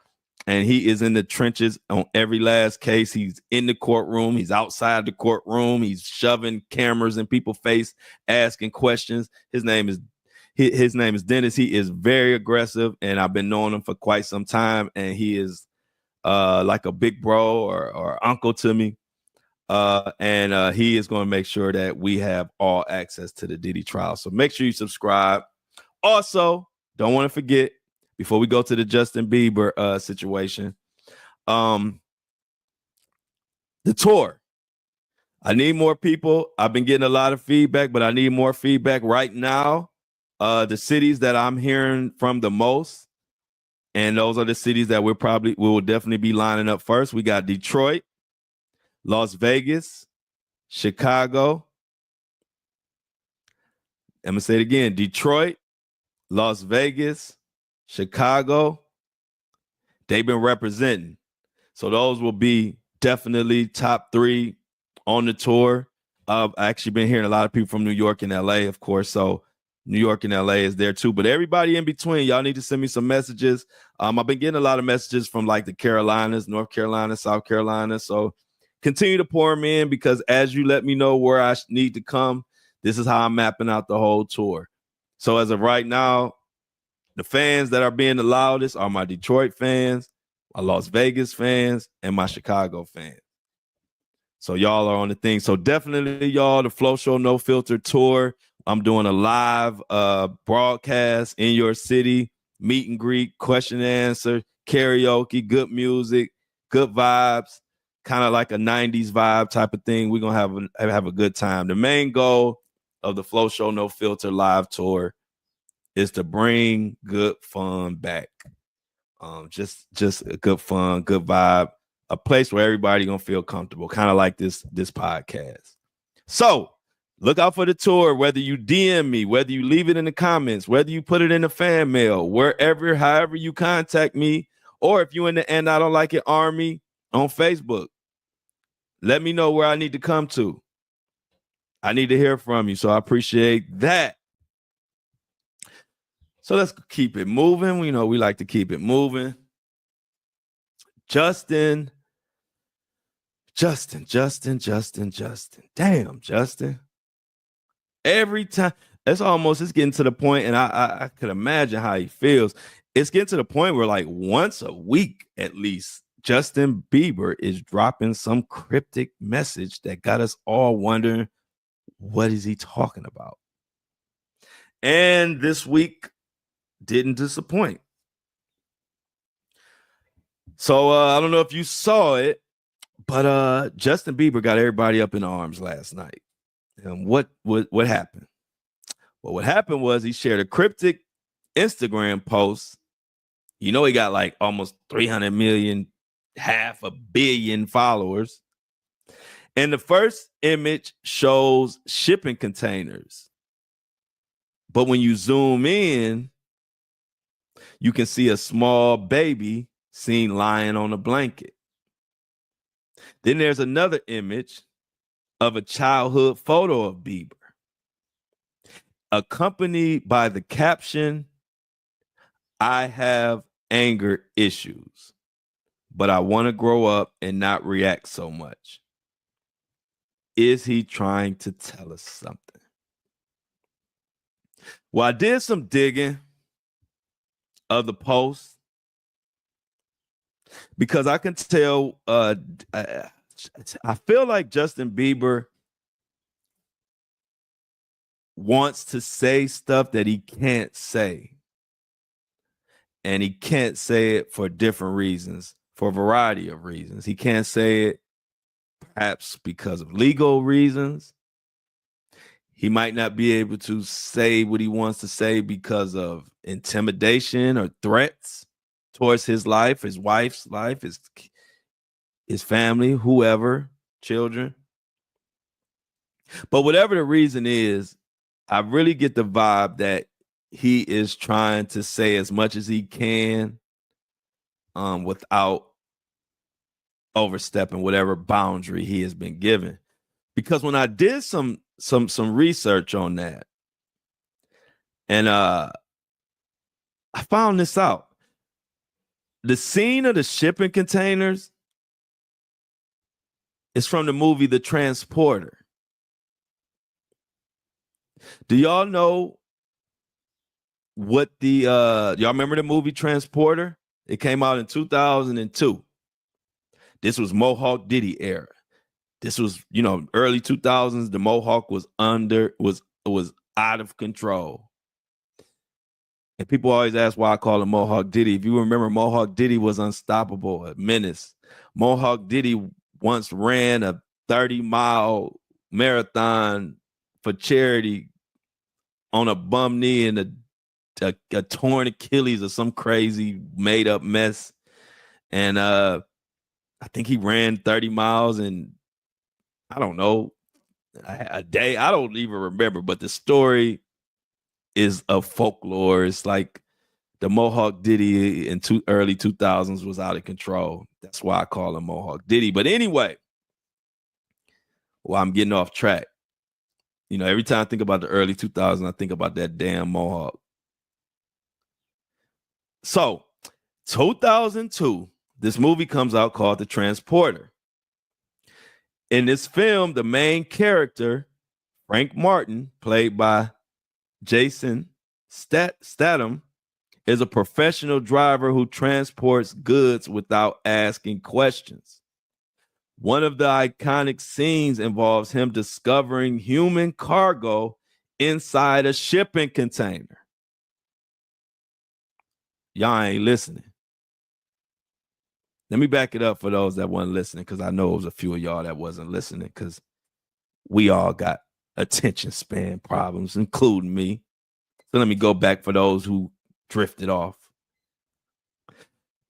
and he is in the trenches on every last case. He's in the courtroom. He's outside the courtroom. He's shoving cameras in people's face, asking questions. His name is his name is Dennis. He is very aggressive, and I've been knowing him for quite some time, and he is like a big bro or uncle to me. And he is going to make sure that we have all access to the Diddy trial. So make sure you subscribe. Also, don't want to forget, before we go to the Justin Bieber situation, the tour. I need more people. I've been getting a lot of feedback, but I need more feedback right now. The cities that I'm hearing from the most, and those are the cities that we will definitely be lining up first. We got Detroit, Las Vegas, Chicago. I'm gonna say it again: Detroit, Las Vegas, Chicago. They've been representing, so those will be definitely top 3 on the tour. I've actually been hearing a lot of people from New York and LA, of course. So New York and LA is there too, but everybody in between, y'all need to send me some messages. I've been getting a lot of messages from like the Carolinas, North Carolina, South Carolina. So continue to pour them in, because as you let me know where I need to come, this is how I'm mapping out the whole tour. So as of right now, the fans that are being the loudest are my Detroit fans, my Las Vegas fans, and my Chicago fans. So y'all are on the thing. So definitely, y'all, the Flow Show No Filter tour. I'm doing a live broadcast in your city, meet and greet, question and answer, karaoke, good music, good vibes, kind of like a 90s vibe type of thing. We're going to have a good time. The main goal of the Flow Show No Filter live tour is to bring good fun back. Just a good fun, good vibe, a place where everybody gonna feel comfortable, kind of like this podcast. So look out for the tour, whether you DM me, whether you leave it in the comments, whether you put it in the fan mail, however you contact me, or if you in the And I Don't Like It Army on Facebook, let me know where I need to come to. I need to hear from you, so I appreciate that. So let's keep it moving. We like to keep it moving. Justin. Damn, Justin. Every time, it's getting to the point, and I could imagine how he feels. It's getting to the point where, like, once a week at least, Justin Bieber is dropping some cryptic message that got us all wondering, what is he talking about? And this week didn't disappoint. So I don't know if you saw it, but Justin Bieber got everybody up in arms last night. And what happened? Well, what happened was he shared a cryptic Instagram post. He got like almost 300 million, 500 million followers. And the first image shows shipping containers. But when you zoom in, you can see a small baby seen lying on a blanket. Then there's another image of a childhood photo of Bieber, accompanied by the caption, "I have anger issues, but I want to grow up and not react so much." Is he trying to tell us something? Well, I did some digging of the post, because I can tell, I feel like Justin Bieber wants to say stuff that he can't say. And he can't say it for different reasons, for a variety of reasons. He can't say it perhaps because of legal reasons. He might not be able to say what he wants to say because of intimidation or threats towards his life, his wife's life, his family, whoever, children. But whatever the reason is, I really get the vibe that he is trying to say as much as he can without overstepping whatever boundary he has been given. Because when I did some research on that, and I found this out. The scene of the shipping containers is from the movie The Transporter. Do y'all know what the y'all remember the movie Transporter? It came out in 2002. This was Mohawk Diddy era. This was, early 2000s. The Mohawk was out of control. And people always ask why I call him Mohawk Diddy. If you remember, Mohawk Diddy was unstoppable, a menace. Mohawk Diddy once ran a 30-mile marathon for charity on a bum knee and a torn Achilles or some crazy made up mess. And I think he ran 30 miles in, I don't know, a day. I don't even remember, but the story is of folklore. It's like the Mohawk Diddy in early 2000s was out of control. That's why I call him Mohawk Diddy. But anyway, I'm getting off track. Every time I think about the early 2000s, I think about that damn Mohawk. So, 2002, this movie comes out called The Transporter. In this film, the main character, Frank Martin, played by Jason Statham, is a professional driver who transports goods without asking questions. One of the iconic scenes involves him discovering human cargo inside a shipping container. Y'all ain't listening. Let me back it up for those that weren't listening, because I know it was a few of y'all that wasn't listening, because we all got attention span problems, including me. So let me go back for those who drifted off.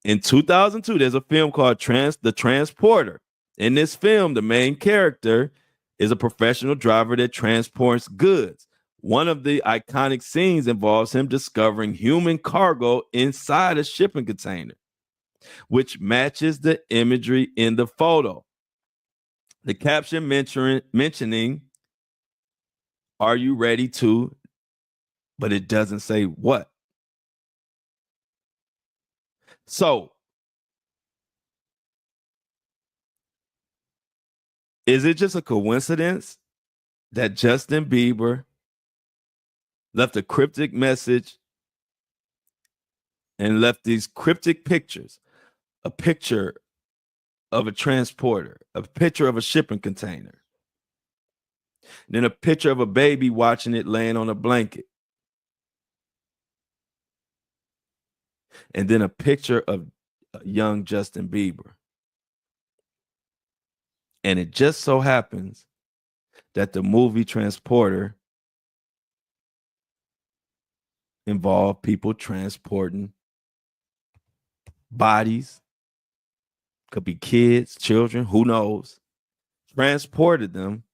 In 2002, there's a film called The Transporter. In this film, the main character is a professional driver that transports goods. One of the iconic scenes involves him discovering human cargo inside a shipping container, which matches the imagery in the photo. The caption mentioning, "Are you ready to?" But it doesn't say what. So, is it just a coincidence that Justin Bieber left a cryptic message and left these cryptic pictures? A picture of a transporter, a picture of a shipping container, then a picture of a baby watching it laying on a blanket, and then a picture of young Justin Bieber. And it just so happens that the movie Transporter involved people transporting bodies, could be kids, children, who knows, transported them,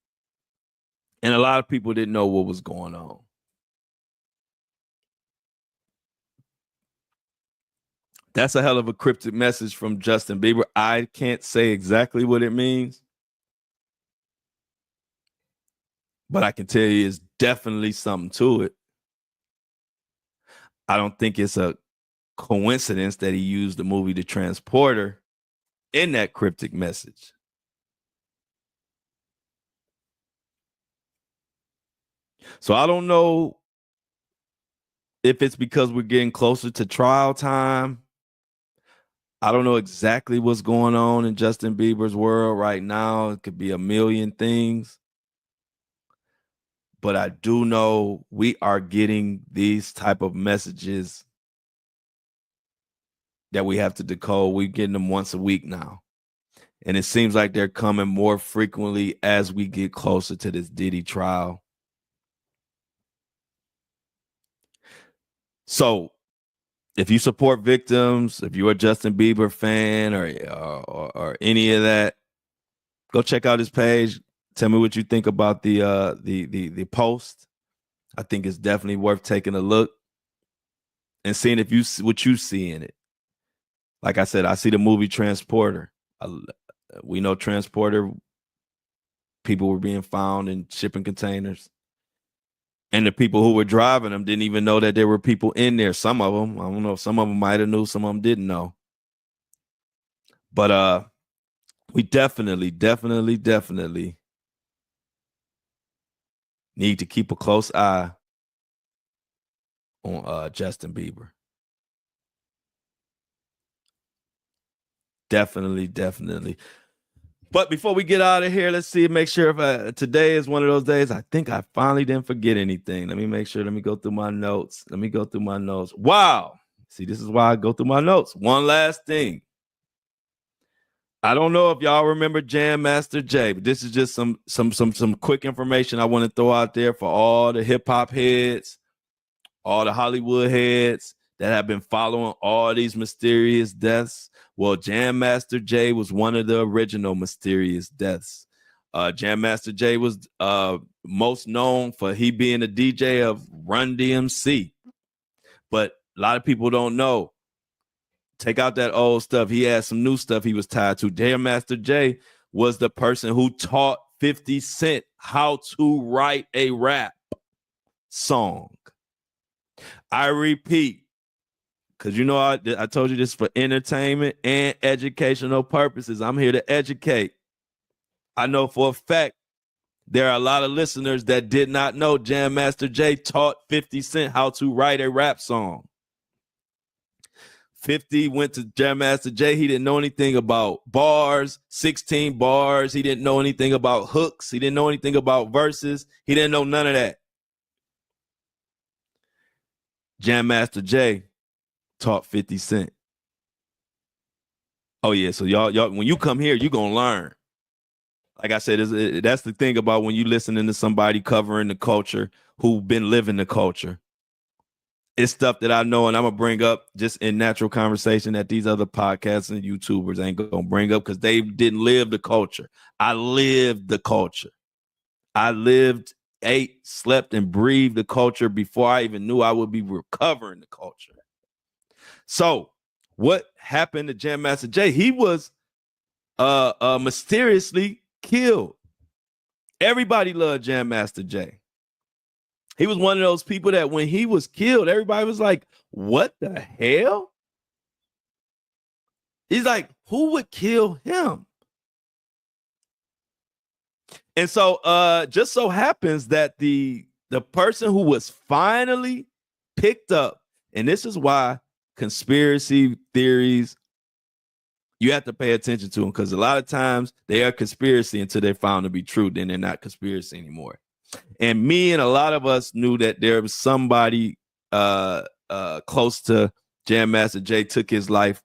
and a lot of people didn't know what was going on. That's a hell of a cryptic message from Justin Bieber. I can't say exactly what it means, but I can tell you it's definitely something to it. I don't think it's a coincidence that he used the movie The Transporter in that cryptic message. So I don't know if it's because we're getting closer to trial time. I don't know exactly what's going on in Justin Bieber's world right now. It could be a million things. But I do know we are getting these type of messages that we have to decode. We're getting them once a week now. And it seems like they're coming more frequently as we get closer to this Diddy trial. So if you support victims, if you're a Justin Bieber fan or any of that, go check out his page. Tell me what you think about the post. I think it's definitely worth taking a look and seeing what you see in it. Like I said, I see the movie Transporter. We know Transporter, people were being found in shipping containers. And the people who were driving them didn't even know that there were people in there. Some of them, I don't know, some of them might have knew, some of them didn't know. But we definitely need to keep a close eye on Justin Bieber. Definitely. But before we get out of here, let's see, make sure if today is one of those days. I think I finally didn't forget anything. Let me make sure. Let me go through my notes. Wow. See, this is why I go through my notes. One last thing. I don't know if y'all remember Jam Master Jay, but this is just some quick information I want to throw out there for all the hip hop heads, all the Hollywood heads that have been following all these mysterious deaths. Well, Jam Master Jay was one of the original mysterious deaths. Jam Master Jay was most known for he being a DJ of Run DMC. But a lot of people don't know. Take out that old stuff. He had some new stuff he was tied to. Jam Master Jay was the person who taught 50 Cent how to write a rap song. I repeat, because you know I told you this for entertainment and educational purposes. I'm here to educate. I know for a fact there are a lot of listeners that did not know Jam Master Jay taught 50 Cent how to write a rap song. 50 went to Jam Master Jay. He didn't know anything about bars, 16 bars. He didn't know anything about hooks. He didn't know anything about verses. He didn't know none of that. Jam Master Jay taught 50 Cent. Oh, yeah. So y'all, when you come here, you're going to learn. Like I said, that's the thing about when you listening to somebody covering the culture who've been living the culture. It's stuff that I know and I'm going to bring up just in natural conversation that these other podcasts and YouTubers ain't going to bring up because they didn't live the culture. I lived the culture. I lived, ate, slept, and breathed the culture before I even knew I would be recovering the culture. So what happened to Jam Master Jay? He was mysteriously killed. Everybody loved Jam Master Jay. He was one of those people that when he was killed, everybody was like, what the hell? He's like, who would kill him? And so just so happens that the person who was finally picked up, and this is why conspiracy theories, you have to pay attention to them because a lot of times they are conspiracy until they're found to be true. Then they're not conspiracy anymore. And me and a lot of us knew that there was somebody close to Jam Master Jay took his life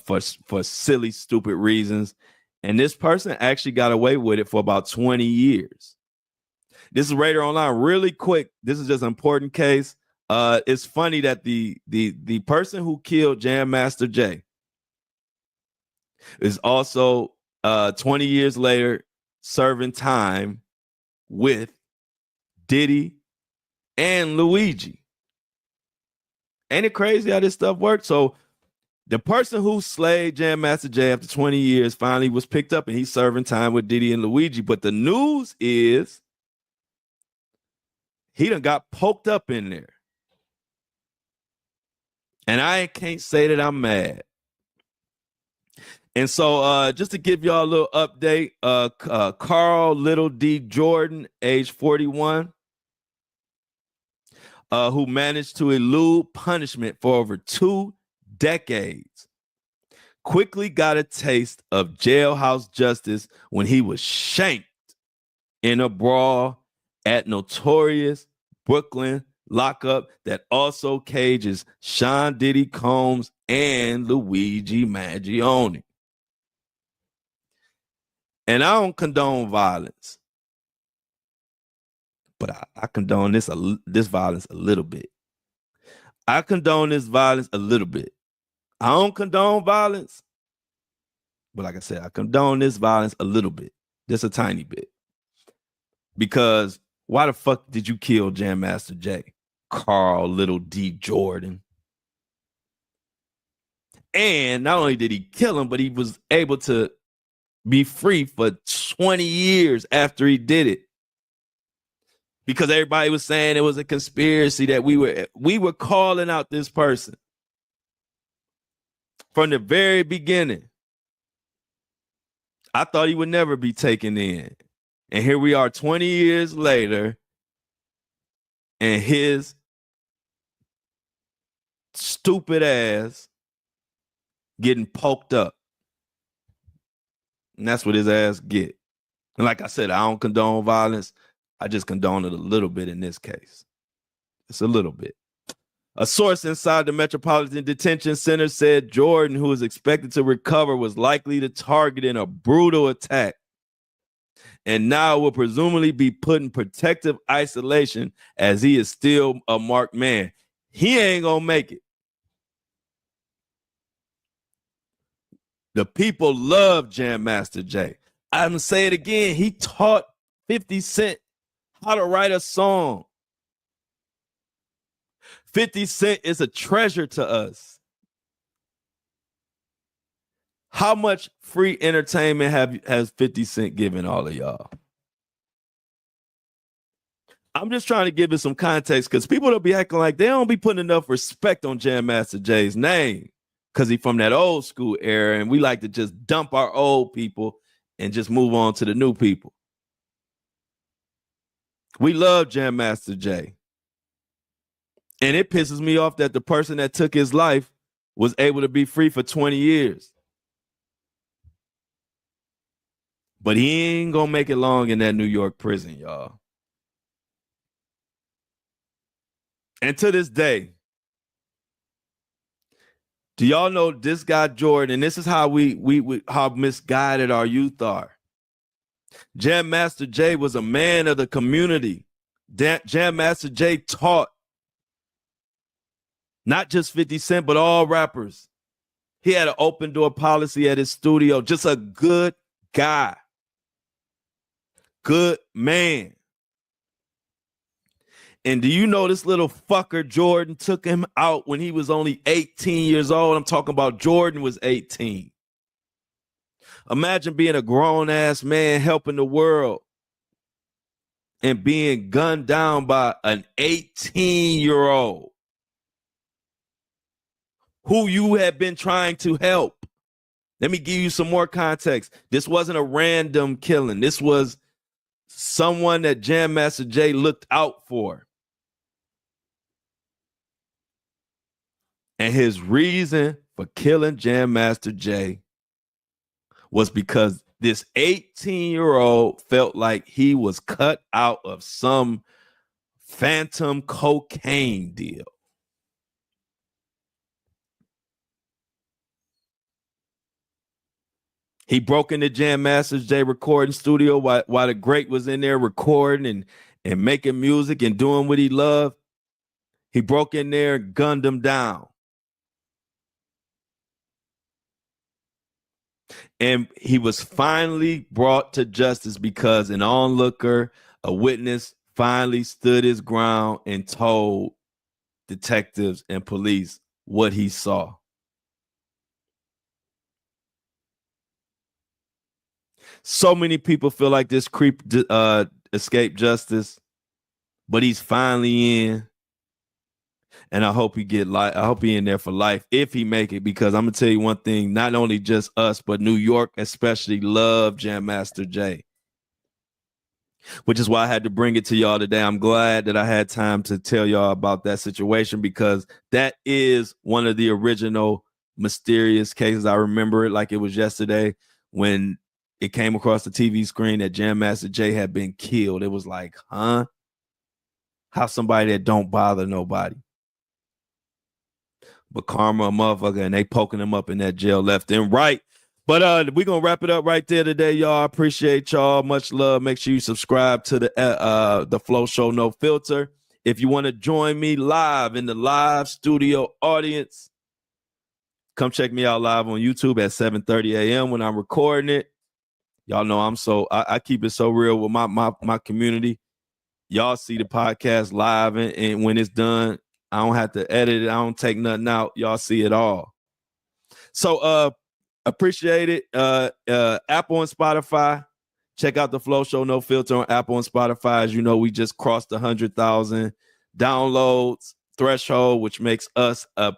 for silly, stupid reasons. And this person actually got away with it for about 20 years. This is Raider Online. Really quick, this is just an important case. It's funny that the person who killed Jam Master Jay is also 20 years later serving time with Diddy and Luigi. Ain't it crazy how this stuff works? So the person who slayed Jam Master Jay after 20 years finally was picked up and he's serving time with Diddy and Luigi. But the news is he done got poked up in there. And I can't say that I'm mad. And so just to give y'all a little update, Carl Little D. Jordan, age 41, who managed to elude punishment for over 2 decades, quickly got a taste of jailhouse justice when he was shanked in a brawl at notorious Brooklyn lockup that also cages Sean Diddy Combs and Luigi Mangione. And I don't condone violence, but I condone this violence a little bit. I condone this violence a little bit. I don't condone violence, but like I said, I condone this violence a little bit, just a tiny bit. Because why the fuck did you kill Jam Master Jay, Carl Little D. Jordan? And not only did he kill him, but he was able to be free for 20 years after he did it. Because everybody was saying it was a conspiracy that we were calling out this person from the very beginning. I thought he would never be taken in. And here we are 20 years later, and his stupid ass getting poked up. And that's what his ass get. And like I said, I don't condone violence. I just condone it a little bit in this case. It's a little bit. A source inside the Metropolitan Detention Center said Jordan, who is expected to recover, was likely the target in a brutal attack and now will presumably be put in protective isolation as he is still a marked man. He ain't gonna make it. The people love Jam Master Jay. I'm gonna say it again. He taught 50 Cent how to write a song. 50 Cent is a treasure to us. How much free entertainment has 50 Cent given all of y'all? I'm just trying to give it some context because people don't be acting like they don't be putting enough respect on Jam Master Jay's name because he from that old school era, and we like to just dump our old people and just move on to the new people. We love Jam Master Jay. And it pisses me off that the person that took his life was able to be free for 20 years. But he ain't gonna make it long in that New York prison, y'all. And to this day, do y'all know this guy Jordan? And this is how how misguided our youth are. Jam Master Jay was a man of the community. Jam Master Jay taught not just 50 Cent, but all rappers. He had an open door policy at his studio. Just a good guy. Good man. And do you know this little fucker Jordan took him out when he was only 18 years old? I'm talking about Jordan was 18. Imagine being a grown-ass man helping the world and being gunned down by an 18-year-old who you had been trying to help. Let me give you some more context. This wasn't a random killing. This was someone that Jam Master Jay looked out for. And his reason for killing Jam Master Jay was because this 18-year-old felt like he was cut out of some phantom cocaine deal. He broke into Jam Master Jay recording studio while the great was in there recording and making music and doing what he loved. He broke in there and gunned him down. And he was finally brought to justice because an onlooker, a witness, finally stood his ground and told detectives and police what he saw. So many people feel like this creep escaped justice, but he's finally in. And I hope he I hope he in there for life if he make it, because I'm gonna tell you one thing, not only just us, but New York especially love Jam Master Jay. Which is why I had to bring it to y'all today. I'm glad that I had time to tell y'all about that situation, because that is one of the original mysterious cases. I remember it like it was yesterday when it came across the TV screen that Jam Master Jay had been killed. It was like, huh? How somebody that don't bother nobody. But karma a motherfucker, and they poking him up in that jail left and right. But we're going to wrap it up right there today, y'all. I appreciate y'all. Much love. Make sure you subscribe to the Flow Show No Filter. If you want to join me live in the live studio audience, come check me out live on YouTube at 7:30 a.m. when I'm recording it. Y'all know I keep it so real with my community. Y'all see the podcast live, and when it's done, I don't have to edit it. I don't take nothing out. Y'all see it all. So appreciate it. Apple and Spotify. Check out the Flow Show No Filter on Apple and Spotify. As you know, we just crossed the 100,000 downloads threshold, which makes us a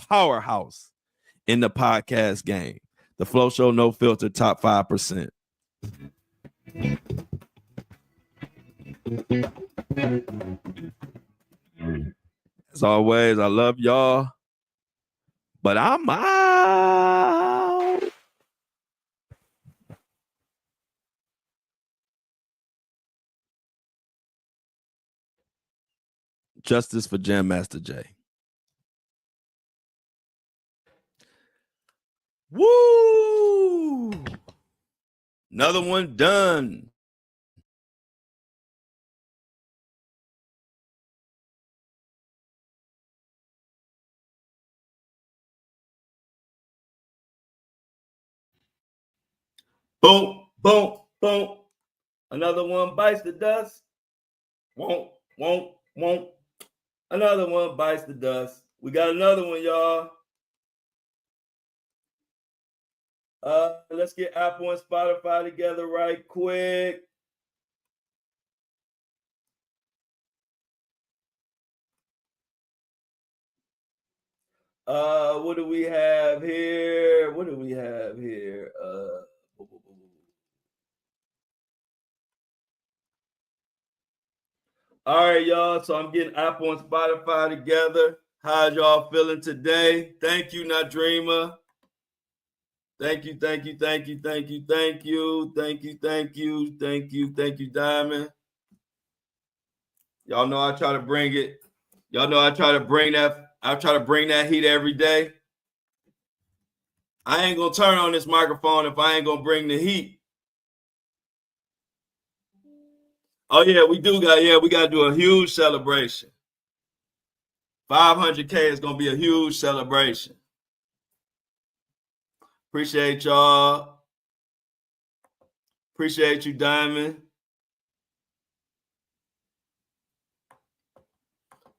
powerhouse in the podcast game. The Flow Show No Filter top 5%. As always, I love y'all. But I'm out. Justice for Jam Master Jay. Woo! Another one done. Boom, boom, boom. Another one bites the dust. Won't. Another one bites the dust. We got another one, y'all. Let's get Apple and Spotify together right quick. What do we have here? All right, y'all. So I'm getting Apple and Spotify together. How's y'all feeling today? Thank you, Nadreema. Thank you, Diamond. Y'all know I try to bring it. Y'all know I try to bring that heat every day. I ain't gonna turn on this microphone if I ain't gonna bring the heat. Oh yeah, we gotta do a huge celebration. 500K is gonna be a huge celebration. Appreciate y'all. Appreciate you, Diamond.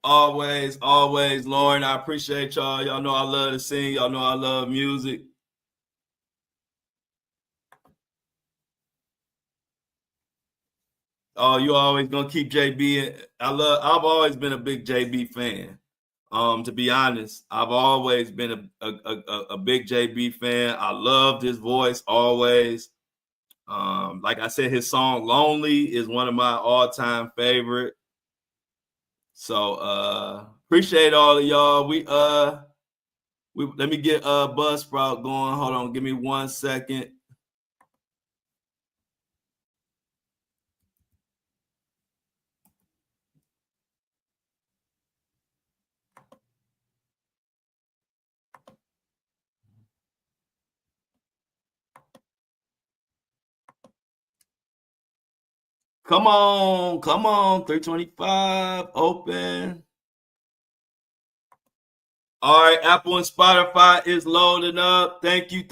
Always, Lauren. I appreciate y'all. Y'all know I love to sing. Y'all know I love music. Oh, you always gonna keep JB. I've always been a big JB fan. To be honest, I've always been a big JB fan. I loved his voice always. Like I said, his song "Lonely" is one of my all-time favorite. So appreciate all of y'all. Let me get Buzzsprout going. Hold on, give me 1 second. Come on, 325 open. All right, Apple and Spotify is loading up. Thank you,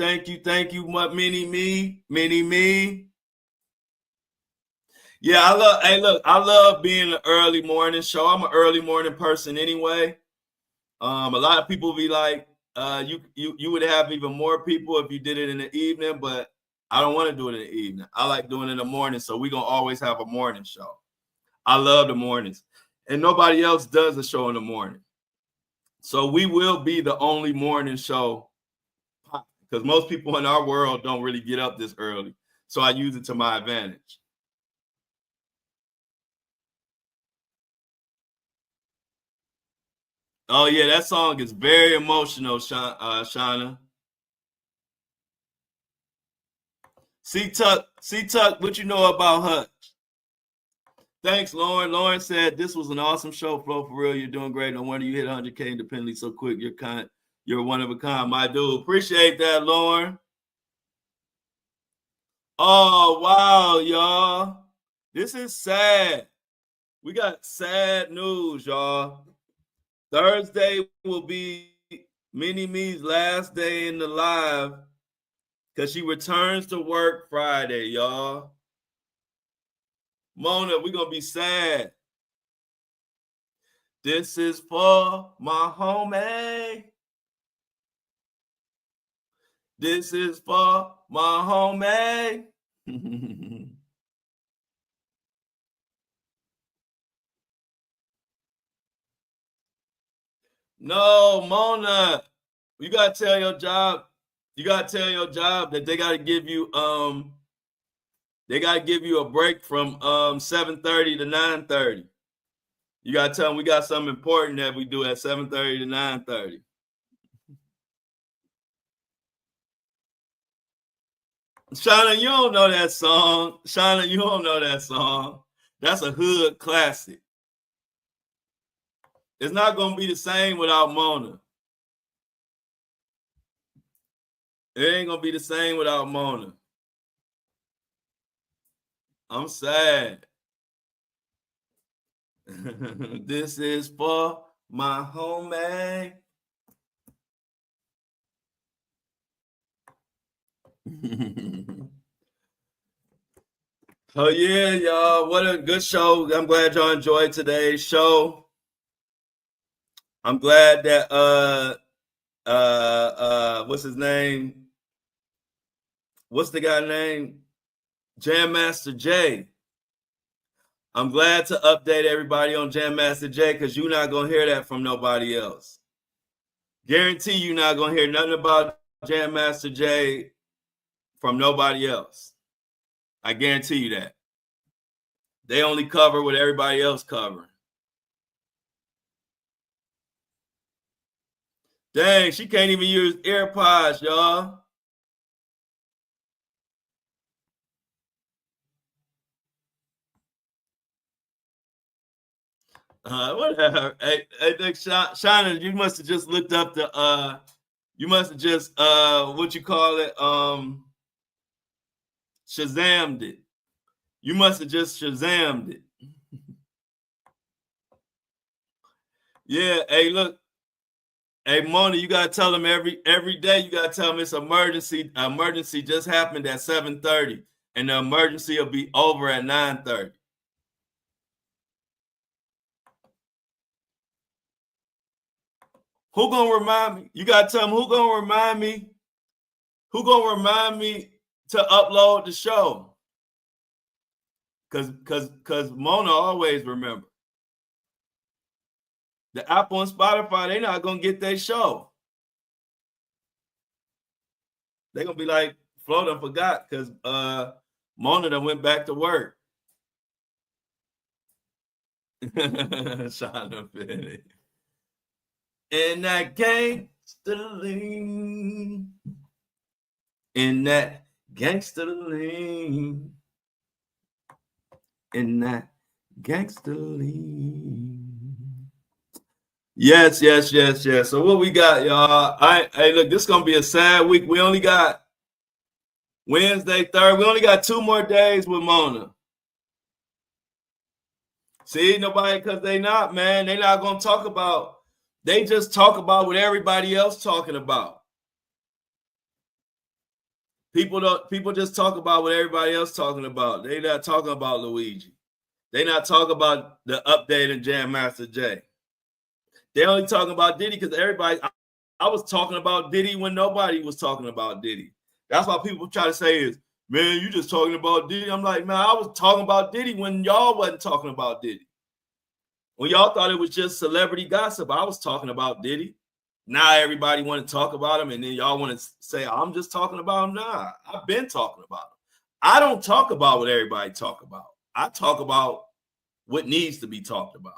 mini me. Yeah, I love being an early morning show. I'm an early morning person anyway. A lot of people be like, you would have even more people if you did it in the evening, but I don't want to do it in the evening. I like doing it in the morning, so we're gonna always have a morning show. I love the mornings, and nobody else does a show in the morning. So we will be the only morning show because most people in our world don't really get up this early. So I use it to my advantage. Oh yeah, that song is very emotional, Shauna. C-Tuck, what you know about Hutch? Thanks, Lauren. Lauren said this was an awesome show, Flo. For real, you're doing great. No wonder you hit 100K independently so quick. You're one of a kind, my dude. Appreciate that, Lauren. Oh wow, y'all. This is sad. We got sad news, y'all. Thursday will be Mini Me's last day in the live because she returns to work Friday, y'all. Mona, we're gonna be sad. This is for my homie. This is for my homie. No, Mona, you gotta tell your job. You gotta tell your job that they gotta give you a break from 7:30 to 9:30. You gotta tell them we got something important that we do at 7:30 to 9:30. Shauna, you don't know that song. Shauna, you don't know that song. That's a hood classic. It's not gonna be the same without Mona. It ain't gonna be the same without Mona. I'm sad. This is for my homie. Oh yeah, y'all. What a good show. I'm glad y'all enjoyed today's show. I'm glad that what's his name? What's the guy name? Jam Master Jay. I'm glad to update everybody on Jam Master Jay because you're not gonna hear that from nobody else. Guarantee you're not gonna hear nothing about Jam Master Jay from nobody else. I guarantee you that. They only cover what everybody else covering. Dang, she can't even use AirPods, y'all. Whatever. Hey, Shauna, you must have just looked up the you must have just what you call it, Shazammed it. You must have just Shazammed it. Yeah, hey, look. Hey, Mona, you gotta tell them every day. You gotta tell them it's emergency. Emergency just happened at 7:30, and the emergency will be over at 9:30. Who gonna remind me? You gotta tell them who gonna remind me. Who gonna remind me to upload the show? Cause Mona always remember. The Apple and Spotify, they not gonna get their show. They gonna be like, Flo done forgot because Mona done went back to work. Shauna Finney. In that gangster lean. In that gangster lean. In that gangster lean. Yes. So what we got, y'all? Hey, look, this is gonna be a sad week. We only got Wednesday, Thursday. We only got 2 more days with Mona. See, nobody, because they not, man. They not gonna talk about. They just talk about what everybody else talking about. People just talk about what everybody else talking about. They not talking about Luigi. They not talking about the update in Jam Master Jay. They only talking about Diddy because everybody. I was talking about Diddy when nobody was talking about Diddy. That's why people try to say is, man, you just talking about Diddy. I'm like, man, I was talking about Diddy when y'all wasn't talking about Diddy. When y'all thought it was just celebrity gossip, I was talking about Diddy. Now everybody want to talk about him, and then y'all want to say, I'm just talking about him. Nah, I've been talking about him. I don't talk about what everybody talk about. I talk about what needs to be talked about.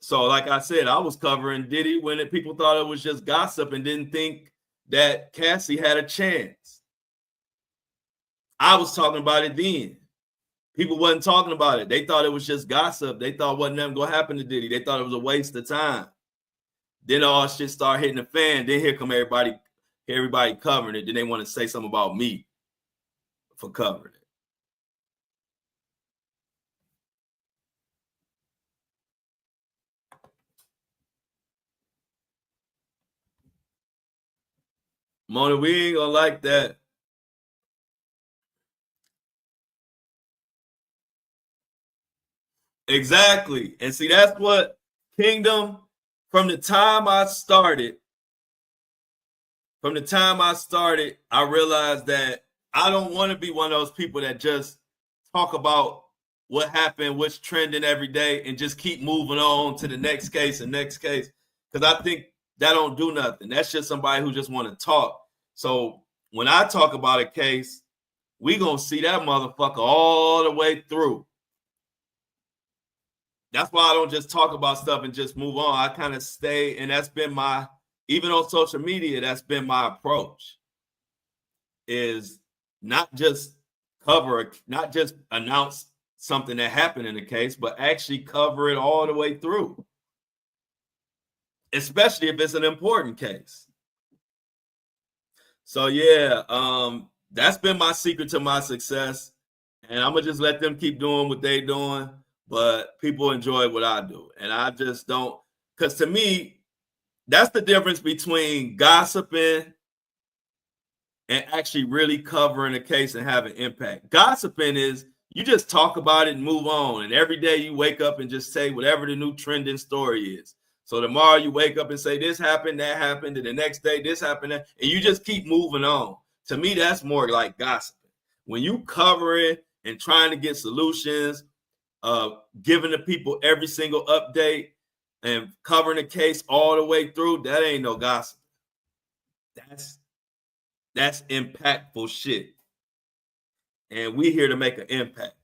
So, like I said, I was covering Diddy when people thought it was just gossip and didn't think that Cassie had a chance. I was talking about it then. People wasn't talking about it. They thought it was just gossip. They thought wasn't nothing gonna happen to Diddy. They thought it was a waste of time. Then all shit started hitting the fan. Then here come everybody covering it. Then they want to say something about me for covering it. Mona, we ain't gonna like that. Exactly. And see, that's what Kingdom, from the time I started, I realized that I don't want to be one of those people that just talk about what happened, what's trending every day, and just keep moving on to the next case and next case. Because I think that don't do nothing. That's just somebody who just want to talk. So when I talk about a case, we gonna see that motherfucker all the way through. That's why I don't just talk about stuff and just move on. I kind of stay, and that's been my, even on social media, that's been my approach. is not just not just announce something that happened in the case, but actually cover it all the way through, especially if it's an important case. So yeah, that's been my secret to my success, and I'm gonna just let them keep doing what they're doing. But people enjoy what I do, and I just don't, because to me, that's the difference between gossiping and actually really covering a case and having impact. Gossiping is you just talk about it and move on, and every day you wake up and just say whatever the new trending story is. So tomorrow you wake up and say this happened, that happened, and the next day this happened, and you just keep moving on. To me, that's more like gossiping. When you cover it and trying to get solutions, giving the people every single update and covering the case all the way through, that ain't no gossip. That's impactful shit. And we here to make an impact.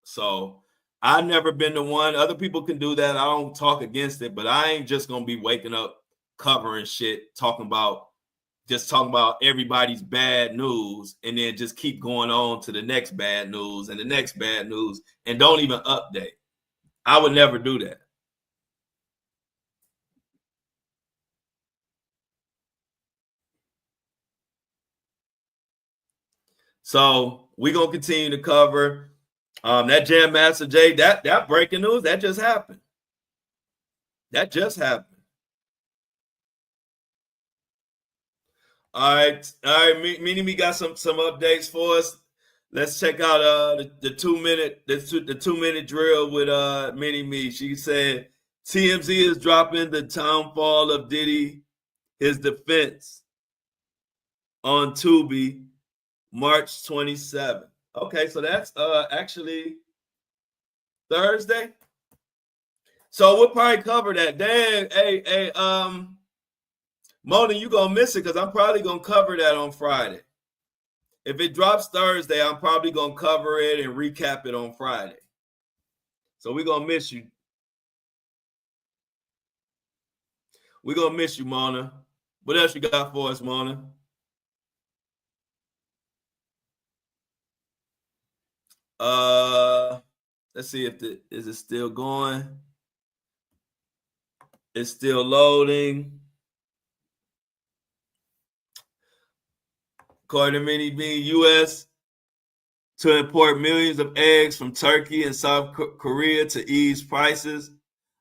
So I've never been the one. Other people can do that. I don't talk against it, but I ain't just gonna be waking up covering shit, talking about everybody's bad news, and then just keep going on to the next bad news and the next bad news and don't even update. I would never do that. So we're gonna continue to cover that Jam Master Jay, that breaking news, that just happened. That just happened. All right. Mini Me got some updates for us. Let's check out the 2-minute drill with Mini Me. She said TMZ is dropping the downfall of Diddy, his defense on Tubi, March 27th. Okay, so that's actually Thursday. So we'll probably cover that. Dang, hey, Mona, you gonna miss it because I'm probably gonna cover that on Friday. If it drops Thursday, I'm probably gonna cover it and recap it on Friday. So we're gonna miss you. We're gonna miss you, Mona. What else you got for us, Mona? Let's see if is it still going? It's still loading. According to Mini B, U.S. to import millions of eggs from Turkey and South Korea to ease prices.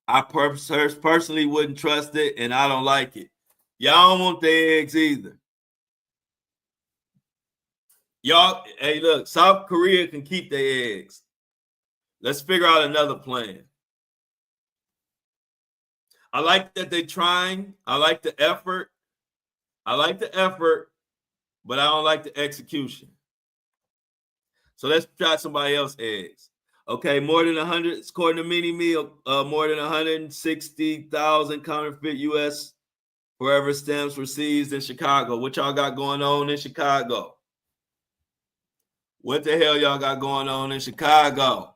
I personally wouldn't trust it, and I don't like it. Y'all don't want the eggs either. Y'all, hey, look, South Korea can keep their eggs. Let's figure out another plan. I like that they're trying. I like the effort. But I don't like the execution. So let's try somebody else's eggs. Okay, more than 100, according to Mini Me, more than 160,000 counterfeit U.S. forever stamps were seized in Chicago. What y'all got going on in Chicago? What the hell y'all got going on in Chicago?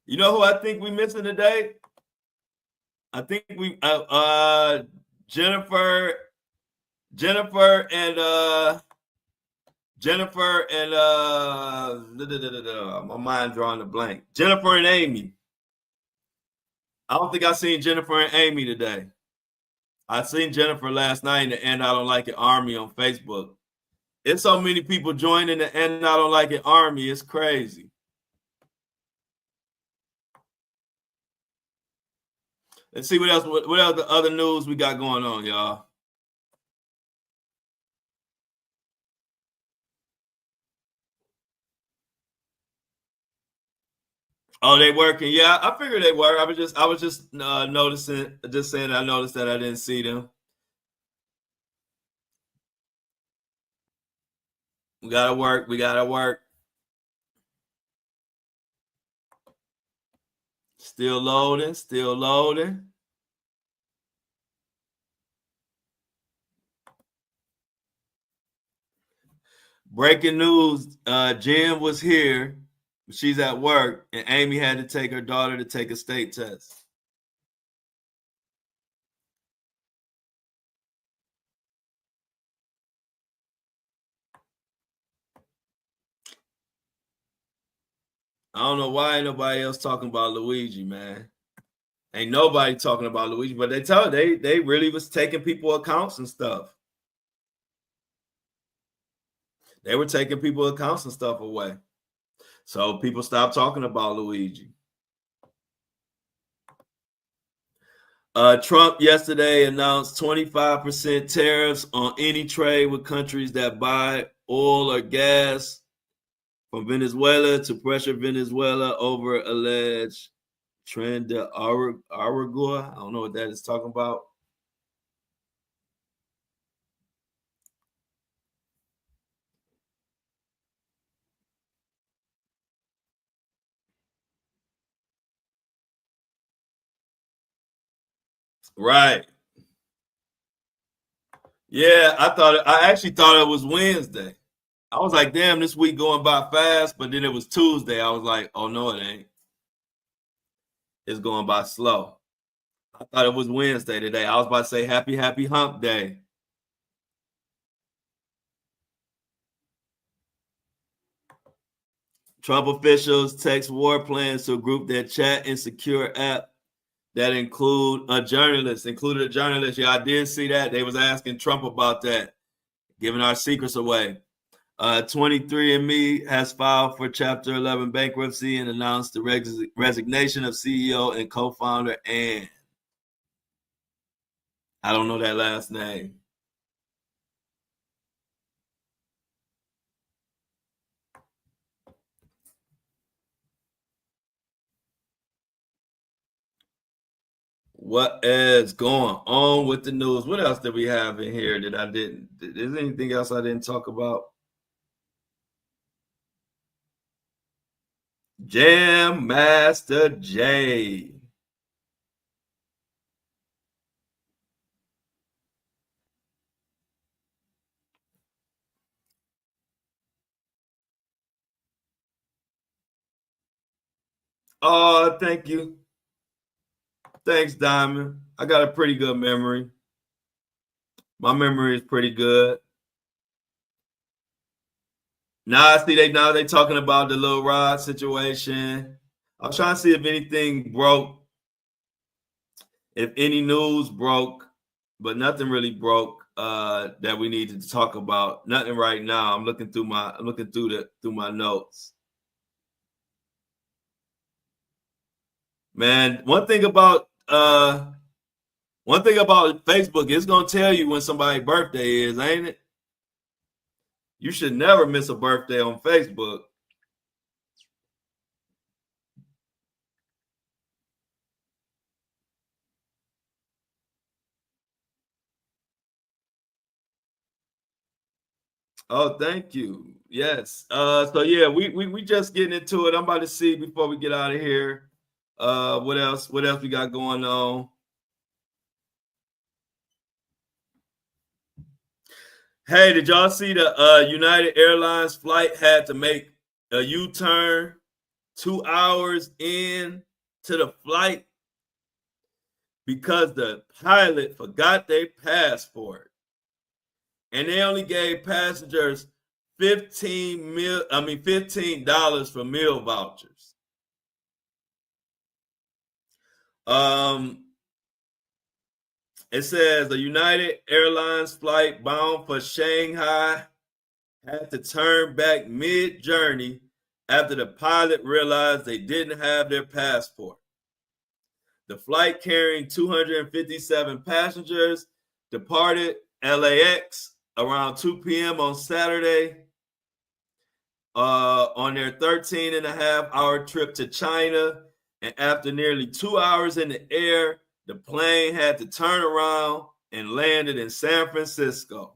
You know who I think we missing today? I think we Jennifer and my mind drawing a blank. Jennifer and Amy. I don't think I seen Jennifer and Amy today. I seen Jennifer last night in the And I Don't Like It Army on Facebook. It's so many people joining the And I Don't Like It Army. It's crazy. Let's see what else the other news we got going on, y'all. Oh, they working? Yeah, I figured they were. I was just noticing, just saying. I noticed that I didn't see them. We gotta work. We gotta work. Still loading. Still loading. Breaking news, Jen was here. She's at work, and Amy had to take her daughter to take a state test. I don't know why ain't nobody else talking about Luigi, man. Ain't nobody talking about Luigi, but they really was taking people accounts and stuff. They were taking people accounts and stuff away. So people stopped talking about Luigi. Trump yesterday announced 25% tariffs on any trade with countries that buy oil or gas from Venezuela to pressure Venezuela over alleged trend de Aragua. I don't know what that is talking about. Right. Yeah, I actually thought it was Wednesday. I was like, damn, this week going by fast, but then it was Tuesday. I was like, oh no, it ain't. It's going by slow. I thought it was Wednesday today. I was about to say happy hump day. Trump officials text war plans to a group that chat in secure app that included a journalist. Yeah, I did see that. They was asking Trump about that, giving our secrets away. 23andMe has filed for Chapter 11 bankruptcy and announced the resignation of CEO and co-founder Ann. I don't know that last name. What is going on with the news? What else did we have in here that I didn't? Is there anything else I didn't talk about? Jam Master Jay. Oh, thank you. Thanks, Diamond. I got a pretty good memory. My memory is pretty good. Now I see they talking about the Lil Rod situation. I'm trying to see if anything broke, if any news broke, but nothing really broke that we needed to talk about. Nothing right now. I'm looking through my notes. Man, one thing about Facebook, it's gonna tell you when somebody's birthday is, ain't it? You should never miss a birthday on Facebook. Oh, thank you. Yes. So yeah, we just getting into it. I'm about to see before we get out of here. What else? What else we got going on? Hey, did y'all see the United Airlines flight had to make a U-turn 2 hours in to the flight because the pilot forgot their passport, and they only gave passengers $15 for meal vouchers. Um, it says the United Airlines flight bound for Shanghai had to turn back mid-journey after the pilot realized they didn't have their passport. The flight carrying 257 passengers departed LAX around 2 p.m. on Saturday on their 13 and a half hour trip to China. And after nearly 2 hours in the air, the plane had to turn around and landed in San Francisco.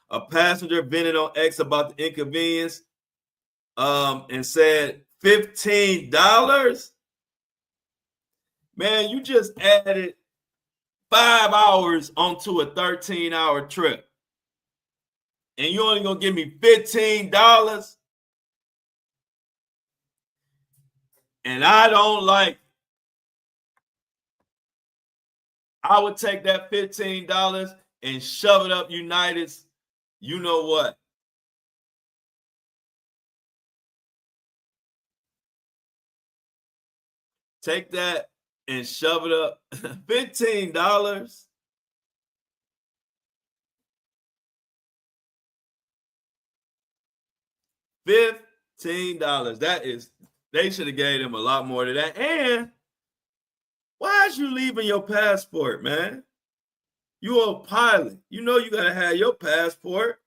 A passenger vented on X about the inconvenience and said, $15? Man, you just added 5 hours onto a 13-hour trip. and you only gonna give me $15, and I don't like. I would take that $15 and shove it up United's. You know what? Take that and shove it up. $15. $15. That is, they should have gave them a lot more than that. And why is you leaving your passport, man? You a pilot. You know you gotta have your passport.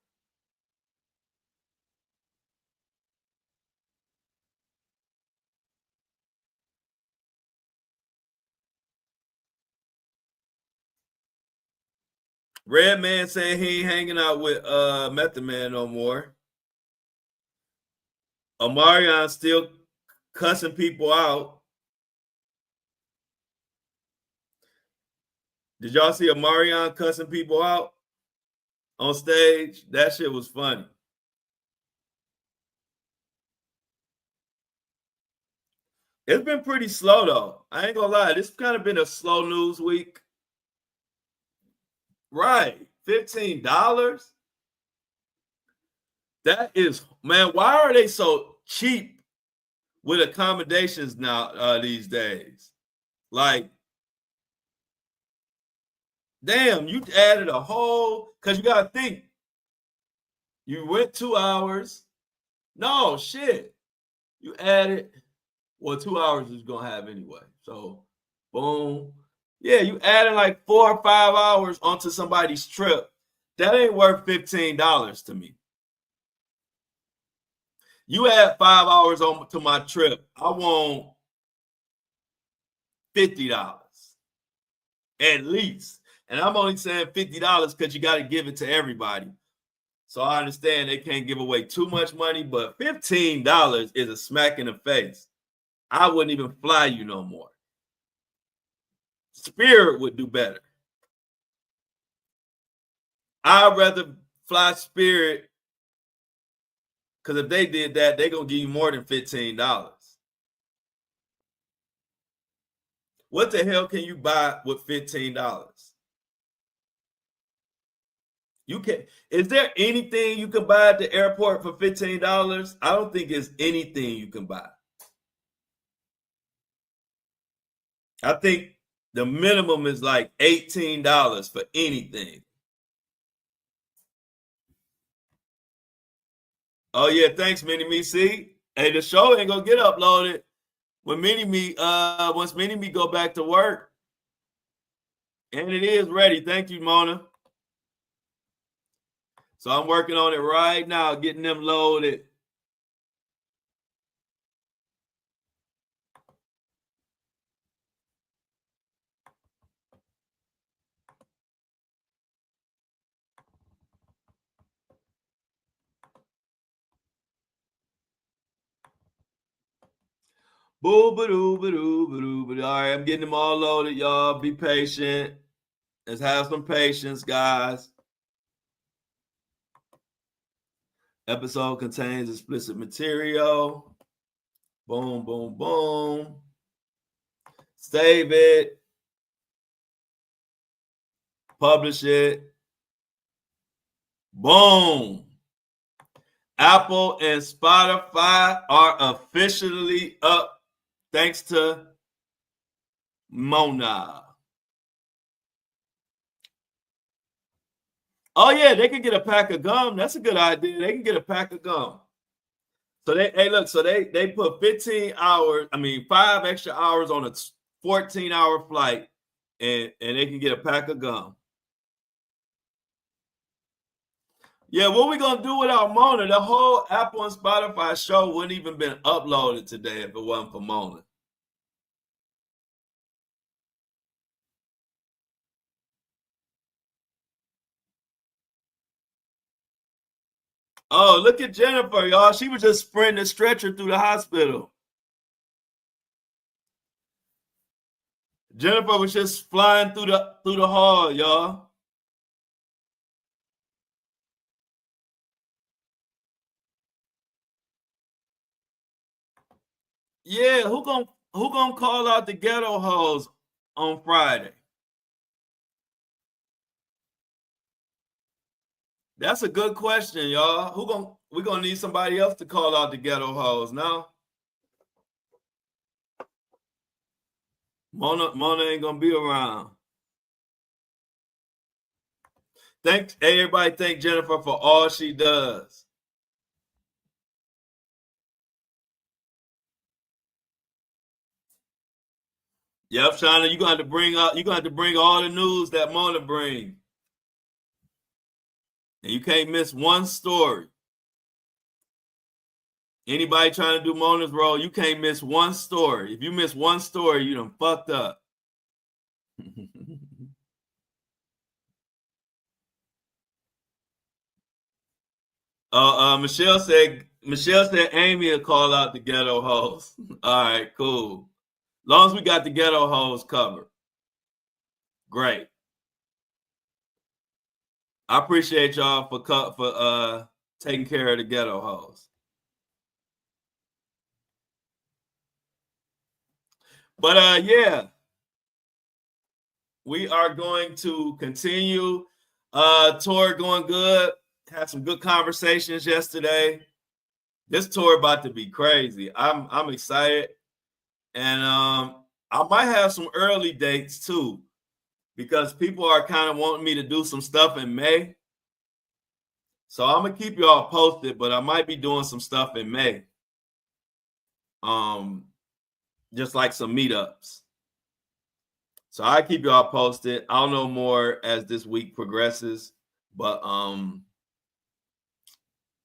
Red Man saying he ain't hanging out with Method Man no more. Omarion still cussing people out. Did y'all see Omarion cussing people out on stage? That shit was funny. It's been pretty slow though. I ain't gonna lie. This kind of been a slow news week. Right. $15? That is, man, why are they so cheap with accommodations now these days? Like, damn, you added a whole, because you got to think, you went 2 hours. No, shit. You added, well, 2 hours is going to have anyway. So, boom. Yeah, you added like 4 or 5 hours onto somebody's trip. That ain't worth $15 to me. You add 5 hours on to my trip. I want $50 at least. And I'm only saying $50 because you got to give it to everybody. So I understand they can't give away too much money, but $15 is a smack in the face. I wouldn't even fly you no more. Spirit would do better. I'd rather fly Spirit, because if they did that, they're going to give you more than $15. What the hell can you buy with $15? You can. Is there anything you can buy at the airport for $15? I don't think it's anything you can buy. I think the minimum is like $18 for anything. Oh yeah, thanks, Mini Me. See, hey, the show ain't gonna get uploaded when Mini Me. Once Mini Me go back to work, and it is ready. Thank you, Mona. So I'm working on it right now, getting them loaded. Boo-ba-doo-ba-doo-ba-doo-ba-doo. All right, I'm getting them all loaded, y'all. Be patient. Let's have some patience, guys. Episode contains explicit material. Boom, boom, boom. Save it. Publish it. Boom. Apple and Spotify are officially up thanks to Mona. Oh yeah, they can get a pack of gum. That's a good idea. They can get a pack of gum. So they put 15 hours, 5 extra hours on a 14-hour flight, and they can get a pack of gum. Yeah, what we gonna do without Mona? The whole Apple and Spotify show wouldn't even been uploaded today if it wasn't for Mona. Oh, look at Jennifer, y'all. She was just sprinting a stretcher through the hospital. Jennifer was just flying through the hall, y'all. Yeah, who gonna call out the ghetto hoes on Friday? That's a good question, y'all. We gonna need somebody else to call out the ghetto hoes now. Mona ain't gonna be around. Everybody thank Jennifer for all she does. Yep, Shauna, you gonna have to bring all the news that Mona bring. And you can't miss one story. Anybody trying to do Mona's role, you can't miss one story. If you miss one story, you done fucked up. Michelle said Amy will call out the ghetto hoes. All right, cool. Long as we got the ghetto hoes covered. Great. I appreciate y'all for taking care of the ghetto hoes. But yeah, we are going to continue. Tour going good. Had some good conversations yesterday. This tour about to be crazy. I'm excited, and I might have some early dates too, because people are kind of wanting me to do some stuff in May. So I'm gonna keep you all posted, but I might be doing some stuff in May. Just like some meetups. So I keep you all posted. I'll know more as this week progresses, but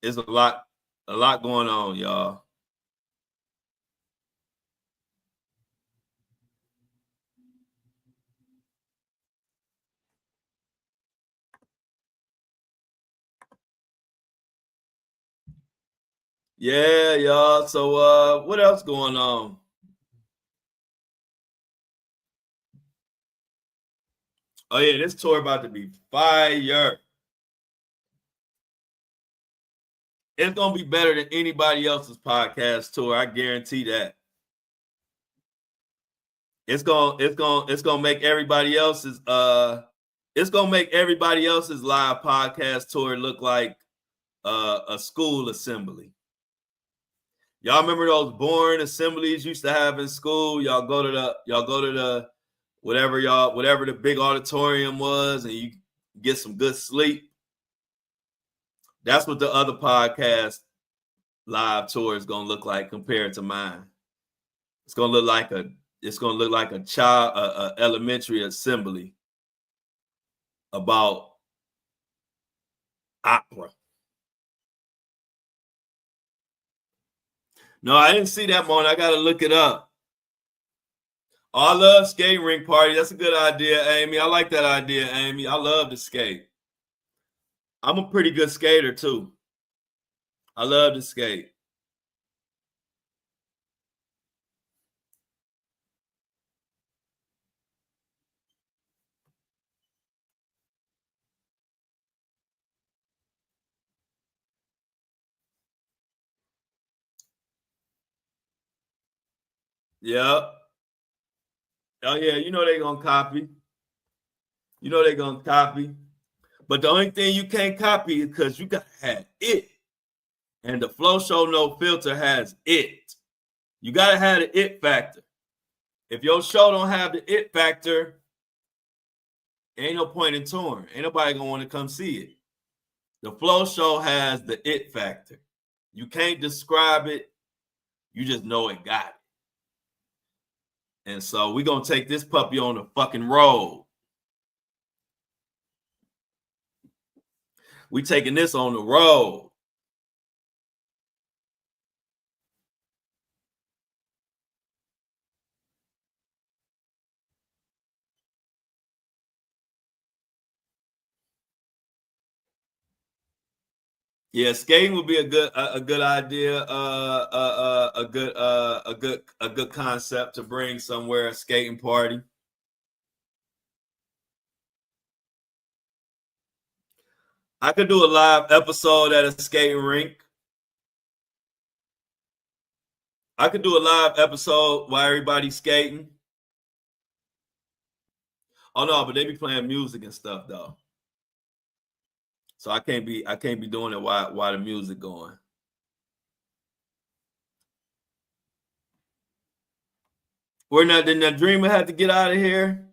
it's a lot going on, y'all. Yeah, y'all. So what else going on? Oh yeah, this tour about to be fire. It's gonna be better than anybody else's podcast tour. I guarantee that. It's gonna make everybody else's live podcast tour look like a school assembly. Y'all remember those boring assemblies used to have in school? Y'all go to the whatever the big auditorium was, and you get some good sleep. That's what the other podcast live tour is gonna look like compared to mine. It's gonna look like a child elementary assembly about opera. No, I didn't see that one. I gotta look it up. Oh, I love skate rink party. That's a good idea, Amy. I like that idea, Amy. I love to skate. I'm a pretty good skater too. I love to skate. Yeah. Oh yeah, you know they're gonna copy. You know they're gonna copy. But the only thing you can't copy is because you gotta have it. And the Flow Show No Filter has it. You gotta have the it factor. If your show don't have the it factor, ain't no point in touring. Ain't nobody gonna want to come see it. The Flow Show has the it factor. You can't describe it. You just know it got it. And so we're gonna take this puppy on the fucking road. We taking this on the road. Yeah, skating would be a good idea. A good concept to bring somewhere, a skating party. I could do a live episode at a skating rink. I could do a live episode while everybody's skating. Oh no, but they be playing music and stuff though. So I can't be doing it while the music going. We're not didn't that dreamer have to get out of here?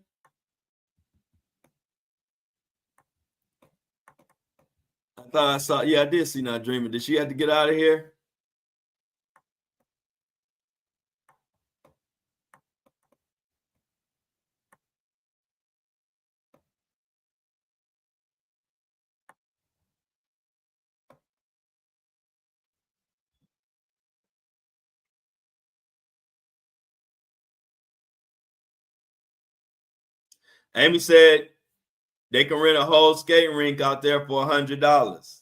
I thought I saw, yeah, I did see Not Dreaming. Did she have to get out of here? Amy said they can rent a whole skating rink out there for $100.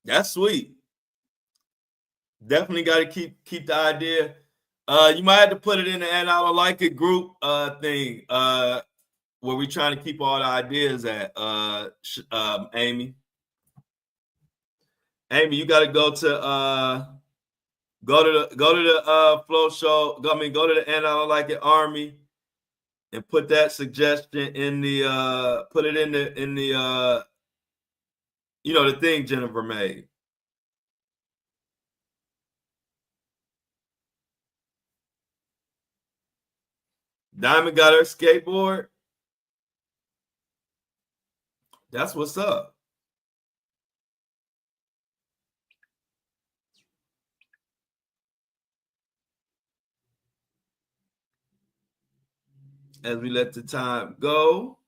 That's sweet. Definitely got to keep the idea. You might have to put it in the and I don't like it group thing where we trying to keep all the ideas at. Amy. Amy, you got to go to the flow show. Go to the and I don't like it army and put that suggestion in the put it in the the thing Jennifer made. Diamond got her skateboard. That's what's up. As we let the time go.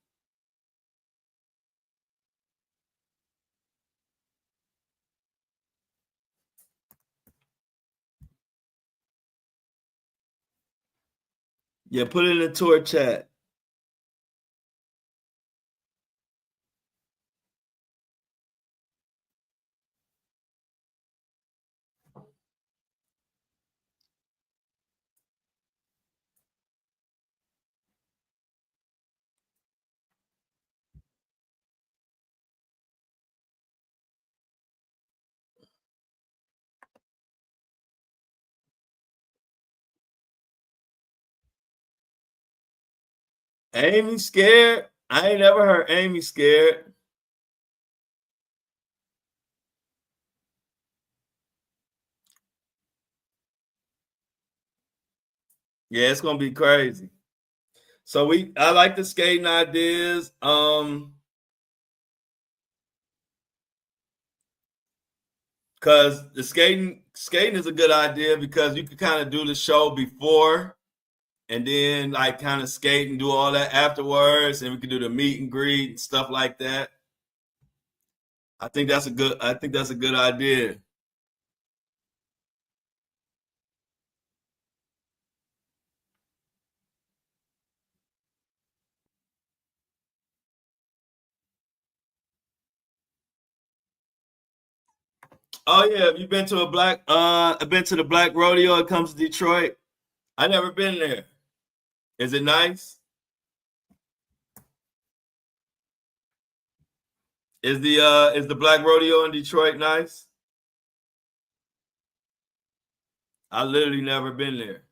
Yeah, put it in the tour chat. Amy scared? I ain't never heard Amy scared. Yeah, it's gonna be crazy. So I like the skating ideas. Because the skating is a good idea because you can kind of do the show before and then like kind of skate and do all that afterwards, and we can do the meet and greet and stuff like that. I think that's a good idea. Oh yeah, have you been to a black I've been to the Black Rodeo. It comes to Detroit. I never been there. Is it nice? Is the Black Rodeo in Detroit nice? I literally never been there.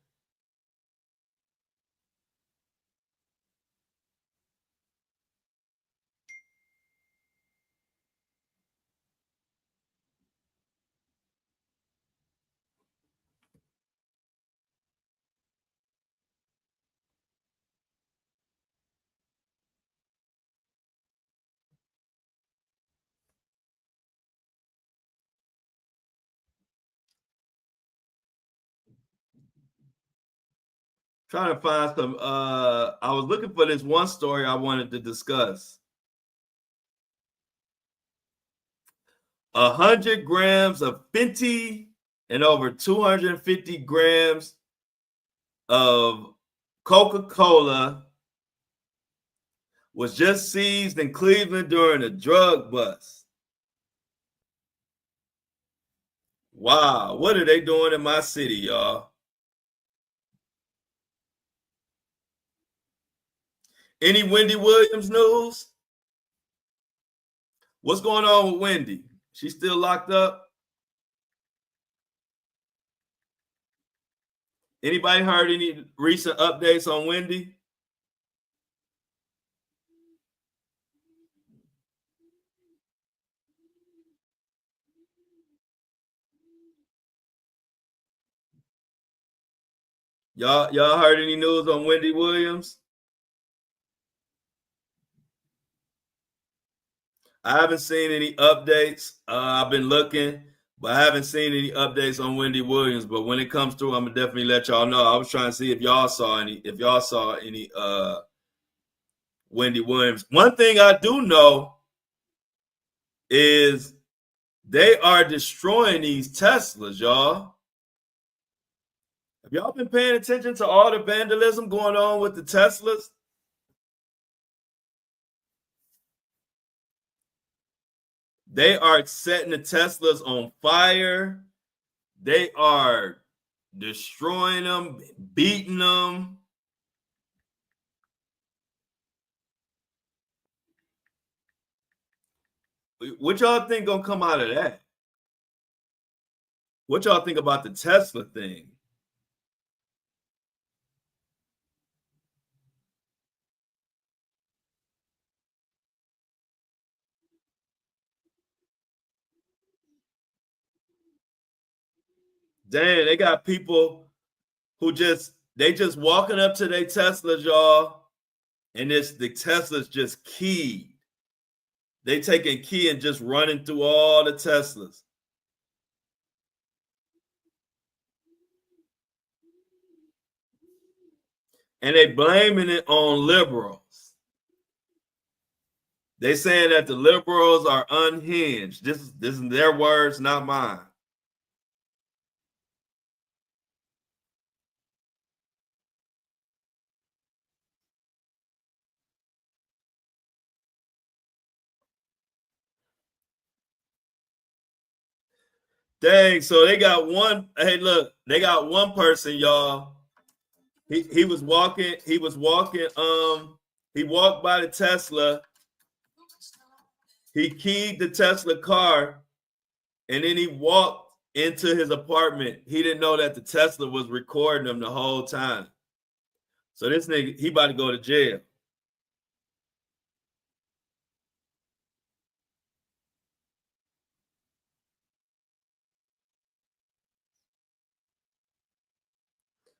Trying to find some I was looking for this one story I wanted to discuss. 100 grams of Fenty and over 250 grams of Coca-Cola was just seized in Cleveland during a drug bust. Wow, what are they doing in my city, y'all? Any Wendy Williams news? What's going on with Wendy? She still locked up? Anybody heard any recent updates on Wendy? Y'all heard any news on Wendy Williams? I haven't seen any updates. I've been looking, but I haven't seen any updates on Wendy Williams. But when it comes through, I'm gonna definitely let y'all know. I was trying to see if y'all saw any Wendy Williams. One thing I do know is they are destroying these Teslas, y'all. Have y'all been paying attention to all the vandalism going on with the Teslas? They are setting the Teslas on fire. They are destroying them, beating them. What y'all think gonna come out of that? What y'all think about the Tesla thing? Dang, they got people who just walking up to their Teslas, y'all, and the Teslas just keyed. They taking key and just running through all the Teslas. And they blaming it on liberals. They saying that the liberals are unhinged. This is their words, not mine. Dang, so they got one. Hey, look, they got one person, y'all. He was walking, he walked by the Tesla, he keyed the Tesla car, and then he walked into his apartment. He didn't know that the Tesla was recording him the whole time. So this nigga, he about to go to jail.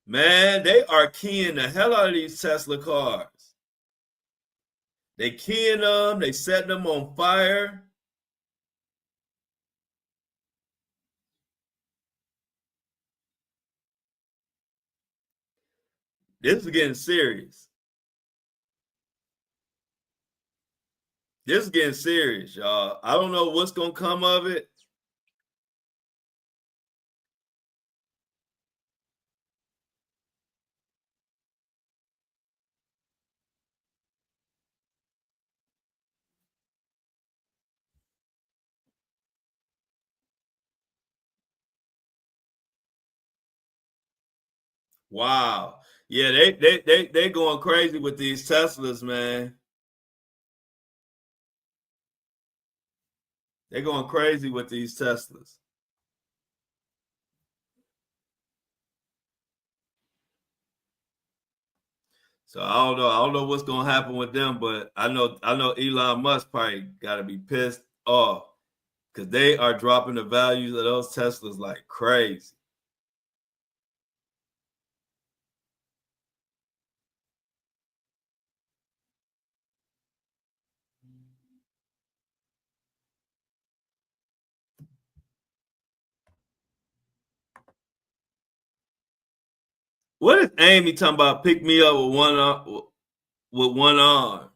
Man, they are keying the hell out of these Tesla cars. They keying them, they setting them on fire. This is getting serious. This is getting serious, y'all. I don't know what's gonna come of it. Wow. Yeah, they going crazy with these Teslas, man. They're going crazy with these Teslas. So I don't know. I don't know what's gonna happen with them, but I know Elon Musk probably gotta be pissed off because they are dropping the values of those Teslas like crazy. What is Amy talking about? Pick me up with one arm, with one arm.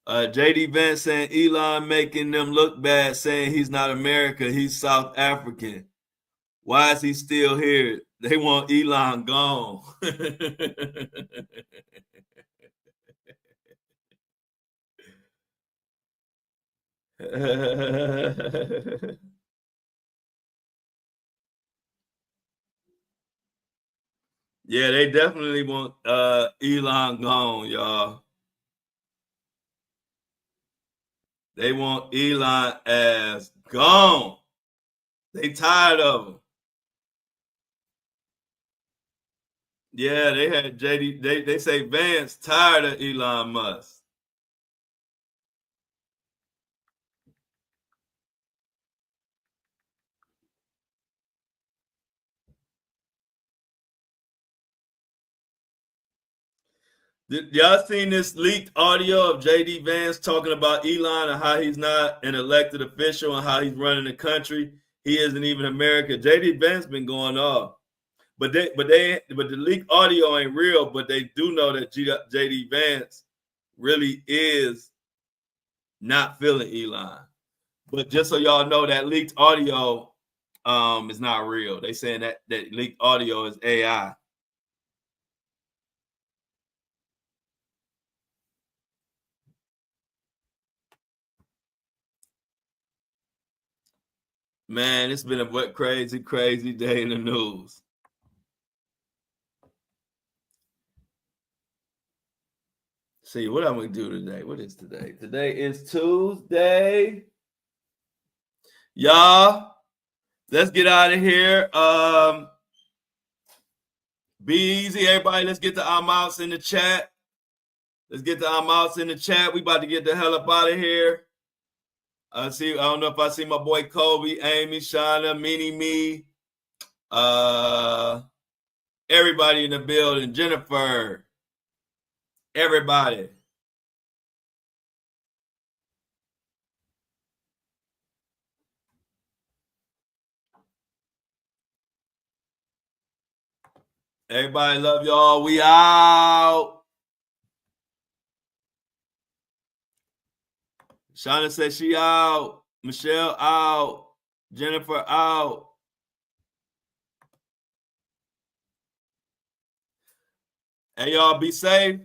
JD Vance saying Elon making them look bad, saying he's not American, he's South African. Why is he still here? They want Elon gone. Yeah, they definitely want Elon gone, y'all. They want Elon ass gone. They tired of him. Yeah, they had JD. They say Vance tired of Elon Musk. Y'all seen this leaked audio of JD Vance talking about Elon and how he's not an elected official and how he's running the country? He isn't even American. JD Vance been going off, but the leaked audio ain't real. But they do know that JD Vance really is not feeling Elon. But just so y'all know, that leaked audio is not real. They saying that leaked audio is AI. Man, it's been a crazy day in the news. See what I'm gonna do today. What is today? Today is Tuesday. Y'all, let's get out of here. Be easy, everybody. Let's get the amounts in the chat. Let's get the amounts in the chat. We about to get the hell up out of here. I don't know if I see my boy Kobe, Amy, Shauna, Mini Me, everybody in the building, Jennifer, everybody. Everybody love y'all. We out. Shauna said she out. Michelle out. Jennifer out. Hey, y'all, be safe.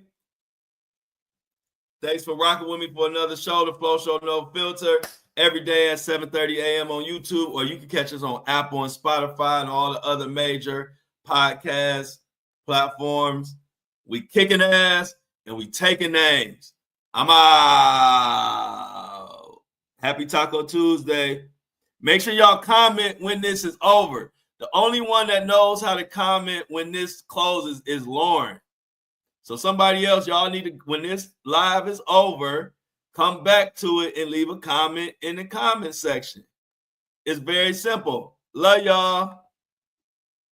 Thanks for rocking with me for another show, The Flow Show No Filter, every day at 7:30 a.m. on YouTube, or you can catch us on Apple and Spotify and all the other major podcast platforms. We kicking ass and we taking names. I'm out. Happy Taco Tuesday. Make sure y'all comment when this is over. The only one that knows how to comment when this closes is Lauren. So somebody else, y'all need to, when this live is over, come back to it and leave a comment in the comment section. It's very simple. Love y'all.